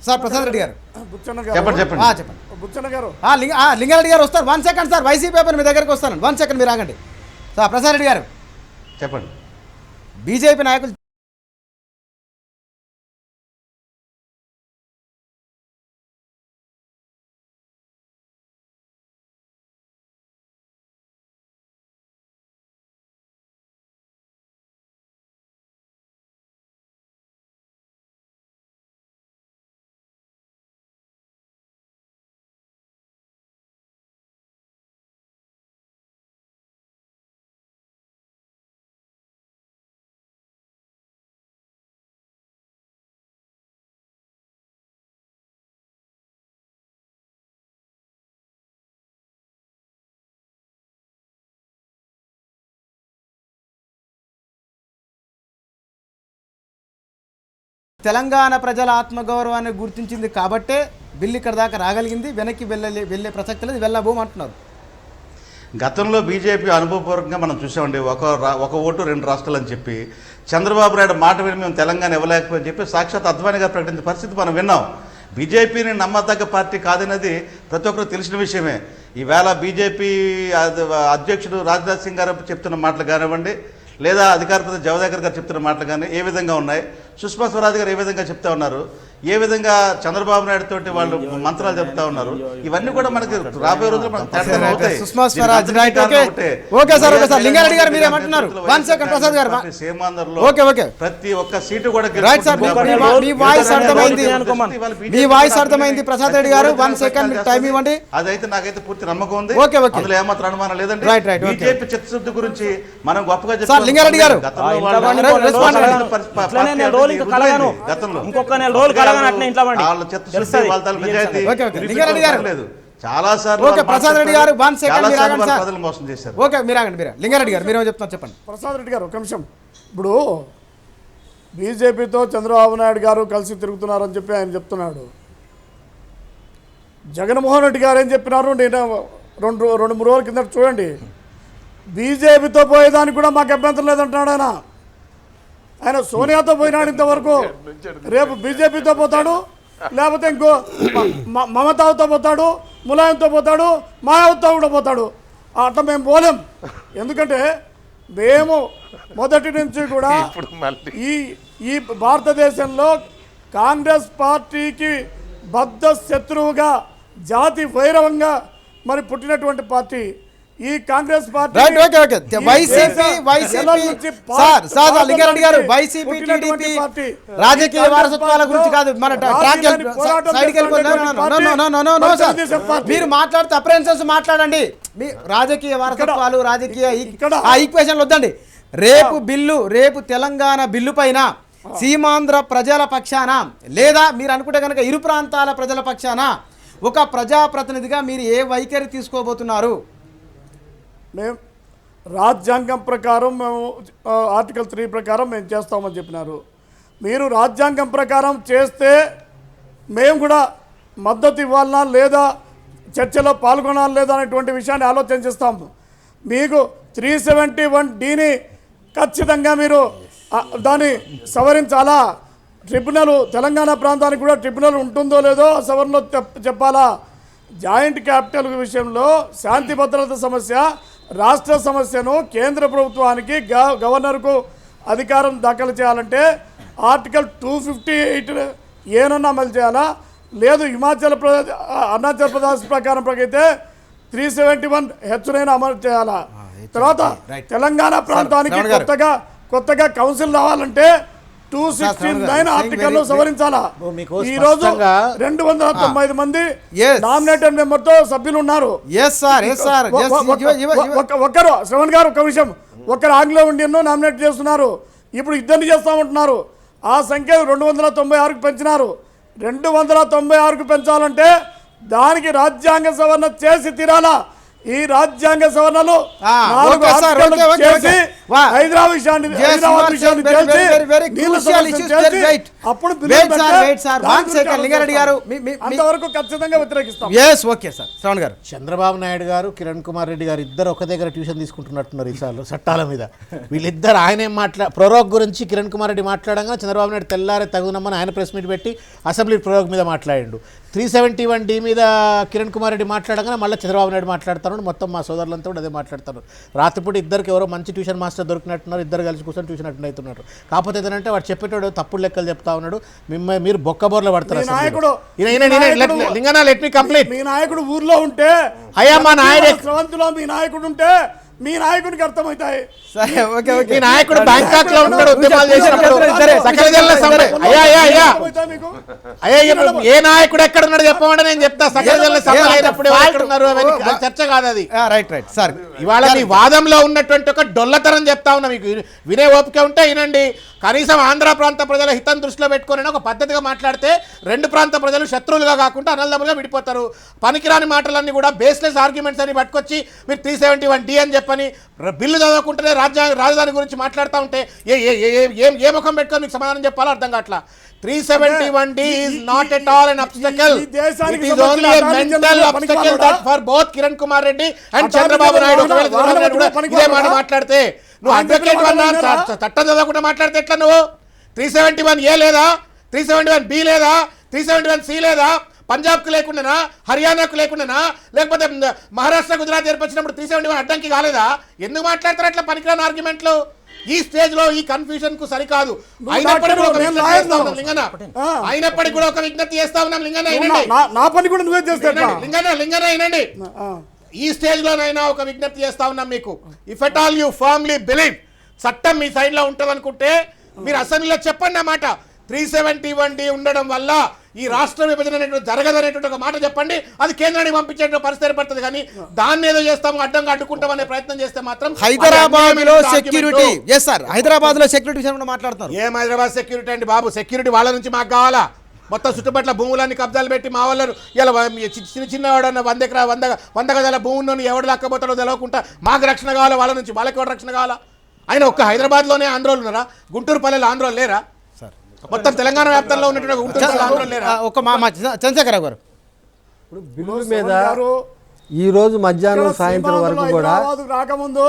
సార్ ప్రసాద్ రెడ్డి గారు చెప్పండి. బుచ్చన్న గారు, లింగారెడ్డి గారు వస్తారు. 1 సెకండ్ సార్, వైసీపీ పేపర్ మీ దగ్గరికి వస్తాను. 1 సెకండ్ మీరు ఆగండి. సార్ ప్రసాద్ రెడ్డి గారు చెప్పండి. బీజేపీ నాయకులు తెలంగాణ ప్రజల ఆత్మగౌరవాన్ని గుర్తించింది కాబట్టే బిల్లు ఇక్కడ దాకా రాగలిగింది. వెనక్కి వెళ్ళే ప్రసక్తి లేదు, వెళ్ళబోం అంటున్నారు. గతంలో బీజేపీ అనుభవపూర్వకంగా మనం చూసామండి. ఒక ఓటు 2 రాష్ట్రాలు అని చెప్పి చంద్రబాబు నాయుడు మాట విని మేము తెలంగాణ ఇవ్వలేకపోని చెప్పి సాక్షాత్ అద్వానీ గారు ప్రకటించిన పరిస్థితి మనం విన్నాం. బీజేపీని నమ్మదగ్గ పార్టీ కాదనేది ప్రతి ఒక్కరు తెలిసిన విషయమే. ఈవేళ బీజేపీ అధ్యక్షుడు రాజ్నాథ్ సింగ్ గారు చెప్తున్న మాటలు కానివ్వండి, లేదా అధికార ప్రతినిధి జవదేకర్ గారు చెప్తున్న మాటలు కానీ ఏ విధంగా ఉన్నాయి, సుష్మా స్వరాజ్ గారు ఏ విధంగా చెప్తా ఉన్నారు, ఏ విధంగా చంద్రబాబు నాయుడు తోటి వాళ్ళు మంత్రాలు చెప్తా ఉన్నారు, ఇవన్నీ కూడా మనకి రాబోయే రోజుల్లో మనకు సుష్మా స్వరాజ్ లింగారెడ్డి గారు మీరు ఏమంటున్నారు? 1 సెకండ్ ప్రసాద్ గారు. ప్రతి ఒక్క సీటు కూడా మీ వాయిస్ అర్థమైంది ప్రసాద్ రెడ్డి గారు. 1 సెకండ్ టైం ఇవ్వండి. అదైతే నాకైతే పూర్తి నమ్మకం ఉంది. అందులో ఏమాత్రం అనుమానం లేదండి. బీజేపీ చిత్తశుద్ధి గురించి మనం గొప్పగా చెప్తాం. లింగారెడ్డి గారు చాలా సార్లు ప్రసాద్ రెడ్డి గారు 1 సెకండ్ మోసం చేశారు. ఓకే మీరు ఆగండి. లింగారెడ్డి గారు మీరు చెప్తున్నారు, చెప్పండి. ప్రసాద్ రెడ్డి గారు ఒక నిమిషం. ఇప్పుడు బీజేపీతో చంద్రబాబు నాయుడు గారు కలిసి తిరుగుతున్నారని చెప్పి ఆయన చెప్తున్నాడు. జగన్మోహన్ రెడ్డి గారు ఏం చెప్పినారు? నేను 2-3 రోజుల కింద చూడండి, బీజేపీతో పోయేదానికి కూడా మాకు అభ్యంతరం లేదంటున్నాడు ఆయన. ఆయన సోనియాతో పోయినాడు ఇంతవరకు, రేపు బీజేపీతో పోతాడు, లేకపోతే ఇంకో మమతాతో పోతాడు, ములాయంతో పోతాడు, మాయావతితో కూడా పోతాడు. అట్లా మేము పోలేం. ఎందుకంటే మేము మొదటి నుంచి కూడా ఈ భారతదేశంలో కాంగ్రెస్ పార్టీకి బద్ధ శత్రువుగా, జాతి వైరవంగా మరి పుట్టినటువంటి పార్టీ ఈ కాంగ్రెస్ పార్టీ. రాజకీయ వారసత్వాల గురించి కాదు, మన మీరు మాట్లాడితే అప్రెన్సెన్స్ మాట్లాడండి. మీ రాజకీయ వారసత్వాలు, రాజకీయ ఈక్వేషన్లు వద్దండి. రేపు తెలంగాణ బిల్లు పైన సీమాంధ్ర ప్రజల పక్షాన, లేదా మీరు అనుకుంటే కనుక ఇరు ప్రాంతాల ప్రజల పక్షాన ఒక ప్రజాప్రతినిధిగా మీరు ఏ వైఖరి తీసుకోబోతున్నారు? మేము రాజ్యాంగం ప్రకారం మేము ఆర్టికల్ 3 ప్రకారం మేము చేస్తామని చెప్పినారు. మీరు రాజ్యాంగం ప్రకారం చేస్తే మేము కూడా మద్దతు ఇవ్వాలన్నా లేదా చర్చలో పాల్గొనాలి లేదా అనేటువంటి విషయాన్ని ఆలోచన చేస్తాము. మీకు 371Dని ఖచ్చితంగా మీరు దాన్ని సవరించాలా? ట్రిబ్యునల్ తెలంగాణ ప్రాంతానికి కూడా ట్రిబ్యునల్ ఉంటుందో లేదో సవరణలో చెప్పాలా? జాయింట్ క్యాపిటల్ విషయంలో శాంతి భద్రత సమస్య, రాష్ట్ర సమస్యను కేంద్ర ప్రభుత్వానికి గవర్నర్కు అధికారం దాఖలు చేయాలంటే ఆర్టికల్ 258 ఏనన్నా అమలు చేయాలా? లేదు అరుణాచల్ ప్రదేశ్ ప్రకారం అయితే 371H అమలు చేయాలా? తర్వాత తెలంగాణ ప్రాంతానికి కొత్తగా కౌన్సిల్ రావాలంటే 269 ఆర్టికల్ సవరించాలా. మీకు ఈ రోజు స్పష్టంగా 295 మంది Yes. నామినేటెడ్ మెంబర్ తో సభ్యులు ఉన్నారు. ఒక్కరు శ్రవణ్ గారు ఒక విషయం, ఒక్కరు ఆంగ్లో ఇండియన్ నామినేట్ చేస్తున్నారు. ఇప్పుడు ఇద్దరిని చేస్తామంటున్నారు. ఆ సంఖ్య 296కు పెంచినారు. 296కు పెంచాలంటే దానికి రాజ్యాంగ సవరణ చేసి తీరాలా. ఈ రాజ్యాంగ సవరణలు హైదరాబాద్ విషయాన్ని అప్పుడు అంతవరకు ఖచ్చితంగా వ్యతిరేకిస్తాం. చంద్రబాబు నాయుడు గారు కిరణ్ కుమార్ రెడ్డి గారు ఇద్దరు ఒక దగ్గర ట్యూషన్ తీసుకుంటున్నట్టున్నారు ఈసార్లు చట్టాల మీద. వీళ్ళిద్దరు ఆయన ఏం ప్రొరోగ్ గురించి కిరణ్ కుమార్ రెడ్డి మాట్లాడగా చంద్రబాబు నాయుడు తెల్లారే తగునమ్మని ఆయన ప్రెస్ మీట్ పెట్టి అసెంబ్లీ ప్రొరోగ్ మీద మాట్లాడిండు. 371D మీద కిరణ్ కుమార్ రెడ్డి మాట్లాడగానే మళ్ళీ చంద్రబాబు నాయుడు మాట్లాడతారు. మొత్తం మా సోదరులంతా కూడా అదే మాట్లాడతారు. రాత్రిపూట ఇద్దరికి ఎవరో మంచి ట్యూషన్ మాస్టర్ దొరికినట్టున్నారు. ఇద్దరు కలిసి కూర్చొని ట్యూషన్ అటెండ్ అవుతున్నారు. కాకపోతే ఏంటంటే వాడు చెప్పేటోడు తప్పుడు లెక్కలు చెప్తా ఉన్నాడు. మీరు బొక్కబోర్లో పడతారు. Let me complete. మీ నాయకుడు ఊర్లో ఉంటే అయ్యా మా నాయుడు స్రవంతిలో మీ నాయకుడు ఉంటే మీ నాయకుడికి అర్థమవుతాయి. మీ నాయకుడు బ్యాంకాక్ లో ఉంటాడు ఉద్యమాలు చేసినప్పుడు. ఏ నాయకుడు ఎక్కడ ఉన్నాడు చెప్పమంటే నేను చెప్తా. సకల జిల్లా సభలు అయినప్పుడు చర్చ కాదు అది. ఇవాళ మీ వాదంలో ఉన్నటువంటి ఒక డొల్లతనం చెప్తా ఉన్నా. మీకు వినే ఓపిక ఉంటే వినండి. కనీసం ఆంధ్ర ప్రాంత ప్రజల హితం దృష్టిలో పెట్టుకొని ఒక పద్ధతిగా మాట్లాడితే రెండు ప్రాంత ప్రజలు శత్రువులుగా కాకుండా అన్నదమ్ములుగా విడిపోతారు. పనికిరాని మాటలన్నీ కూడా బేస్లెస్ ఆర్గ్యుమెంట్స్ అని పట్టుకొచ్చి మీరు 371D అని చెప్పని బిల్లు చదవకుంటేనే రాజధాని గురించి మాట్లాడుతూ ఉంటే ఏ ముఖం పెట్టుకొని మీకు సమాధానం చెప్పాలో అర్థం కావట్లా. 371D is not at all an obstacle. It is only a mental obstacle that for both Kiran Kumar Reddy and Chandrababu Naidu. ఇదే మాట మాట్లాడితే నువ్వు అడ్వకేట్ వల్ల చట్టం చదవకుండా మాట్లాడితే ఎట్లా నువ్వు? 371A లేదా, 371B లేదా, 371C లేదా, పంజాబ్కు లేకుండానా, హర్యానాకు లేకుండానా, లేకపోతే మహారాష్ట్ర గుజరాత్ ఏర్పరిచినప్పుడు 371 అడ్డంకి కాలేదా? ఎందుకు మాట్లాడతారు అట్లా పనికిరాని ఆర్గ్యుమెంట్లు? ఈ స్టేజ్ లో ఈ కన్ఫ్యూజన్ కు సరికాదు. అయినప్పటికీ కూడా ఒక విజ్ఞప్తి చేస్తా ఉన్నాం లింగన్న. నా పని కూడా నువ్వే చేస్తా లింగన్న వినండి. ఈ స్టేజ్ లోనైనా ఒక విజ్ఞప్తి చేస్తా ఉన్నాం మీకు. If at all you firmly believe చట్టం మీ సైడ్ లో ఉంటుంది అనుకుంటే మీరు అసెంబ్లీలో చెప్పండి అన్నమాట. 371D ఉండడం వల్ల ఈ రాష్ట్ర విభజన జరగదనేటువంటి ఒక మాట చెప్పండి. అది కేంద్రానికి పంపించే పరిస్థితి ఏర్పడుతుంది. కానీ దాన్ని ఏదో చేస్తాము అడ్డంగా అడ్డుకుంటాం అనే ప్రయత్నం చేస్తే మాత్రం హైదరాబాద్ లో సెక్యూరిటీ విషయంలో మాట్లాడుతున్నారు. ఏం హైదరాబాద్ సెక్యూరిటీ అండి బాబు? సెక్యూరిటీ వాళ్ళ నుంచి మాకు కావాలా? మొత్తం చుట్టుపట్ల భూములన్నీ కబ్జాలు పెట్టి మా వాళ్ళు ఇలా చిన్నవాడు 100 గజాల భూములను ఎవడు లక్కపోతాడో తెలవకుండా మాకు రక్షణ కావాలా? వాళ్ళ నుంచి వాళ్ళకి ఎవరు రక్షణ కావాలా? ఆయన ఒక్క హైదరాబాద్లోనే ఆంధ్రోలు ఉన్నారా? గుంటూరు పల్లెలు ఆంధ్రోలు లేరా? మొత్తం తెలంగాణ వ్యాప్తంలో ఉన్నటువంటి గుంటూరు ఆంధ్రోలు లేరా? చంద్రశేఖర్ గారు ఇప్పుడు బిల్లు మీద ఈ రోజు మధ్యాహ్నం సాయంత్రం వరకు కూడా రాకముందు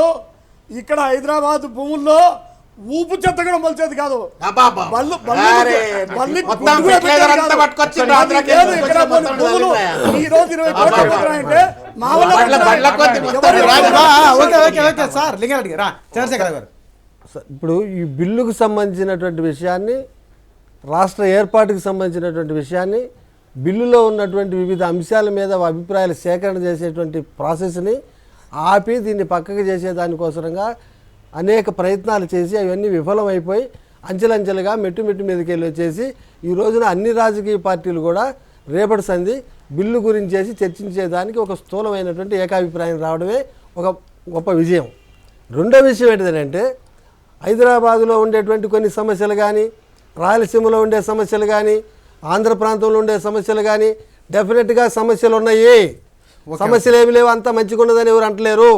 ఇక్కడ హైదరాబాద్ భూముల్లో ఊపు చెత్త కూడా మొలిచేది కాదు. ఇప్పుడు ఈ బిల్లుకు సంబంధించినటువంటి విషయాన్ని, రాష్ట్ర ఏర్పాటుకు సంబంధించినటువంటి విషయాన్ని, బిల్లులో ఉన్నటువంటి వివిధ అంశాల మీద అభిప్రాయాలు సేకరణ చేసేటువంటి ప్రాసెస్ని ఆపి దీన్ని పక్కకు చేసే దానికోసంగా అనేక ప్రయత్నాలు చేసి అవన్నీ విఫలమైపోయి అంచెలంచెలుగా మెట్టు మీదకి వెళ్ళి వచ్చేసి ఈ రోజున అన్ని రాజకీయ పార్టీలు కూడా రేపటి సంధి బిల్లు గురించి చర్చించేదానికి ఒక స్థూలమైనటువంటి ఏకాభిప్రాయం రావడమే ఒక గొప్ప విజయం. రెండో విషయం ఏంటంటే హైదరాబాదులో ఉండేటువంటి కొన్ని సమస్యలు కానీ, రాయలసీమలో ఉండే సమస్యలు కానీ, ఆంధ్ర ప్రాంతంలో ఉండే సమస్యలు కానీ డెఫినెట్గా సమస్యలు ఉన్నాయి. సమస్యలు ఏమి లేవు, అంతా మంచిగా ఉన్నదని ఎవరు అంటలేరు.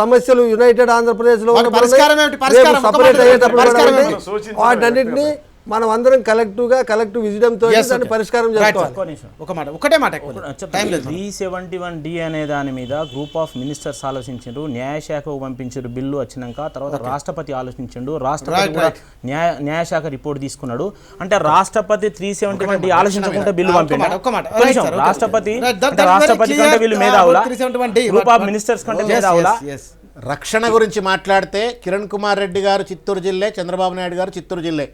సమస్యలు యునైటెడ్ ఆంధ్రప్రదేశ్ లో సపరేట్ అయ్యేటప్పుడు వాటన్నింటినీ మనం అందరం కలెక్టివ్ విజడం తో దాన్ని పరిష్కారం చేసుకోవాలి. ఒకటే మాట 371D అనే దాని మీద గ్రూప్ ఆఫ్ మినిస్టర్స్ ఆలోచించారు, న్యాయశాఖకు పంపించారు. బిల్లు వచ్చినాక తర్వాత రాష్ట్రపతి ఆలోచించాడు. రాష్ట్రపతి కూడా న్యాయశాఖ రిపోర్ట్ తీసుకున్నాడు. అంటే రాష్ట్రపతి 371D ఆలోచించకుండా బిల్లు పంపించాడు. రాష్ట్రపతి కంటే వీళ్ళు మేధావులా? గ్రూప్ ఆఫ్ మినిస్టర్స్ కంటే మేధావులా? రక్షణ గురించి మాట్లాడితే కిరణ్ కుమార్ రెడ్డి గారు చిత్తూరు జిల్లా, చంద్రబాబు నాయుడు గారు చిత్తూరు జిల్లా.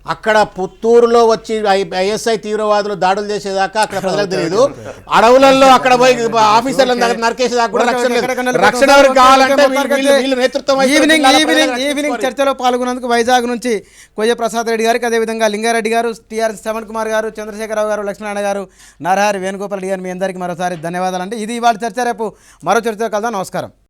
అక్కడ పుత్తూరులో వచ్చి ఐఎస్ఐ తీవ్రవాదులు దాడులు చేసేదాకా అక్కడ ప్రజలకు తెలియదు. అడవులలో అక్కడ పోయి ఆఫీసర్లను దగ్గర నరికేసేదాకా కూడా రక్షణ లేదు. రక్షణ ఎవరికి కావాలంటే వీళ్ళు నేతృత్వం ఈవినింగ్ చర్చలో పాల్గొన్నందుకు వైజాగ్ నుంచి కొయ్య ప్రసాద్ రెడ్డి గారికి, అదేవిధంగా లింగారెడ్డి గారు, టీఆర్ఎస్ శ్రవణ్ కుమార్ గారు, చంద్రశేఖరరావు గారు, లక్ష్మీనారాయణ గారు, నరహరి వేణుగోపాల్ రెడ్డి గారు, మీ అందరికీ మరోసారి ధన్యవాదాలు. అంటే ఇది ఇవాళ చర్చ. రేపు మరో చర్చతో కలుద్దాం. నమస్కారం.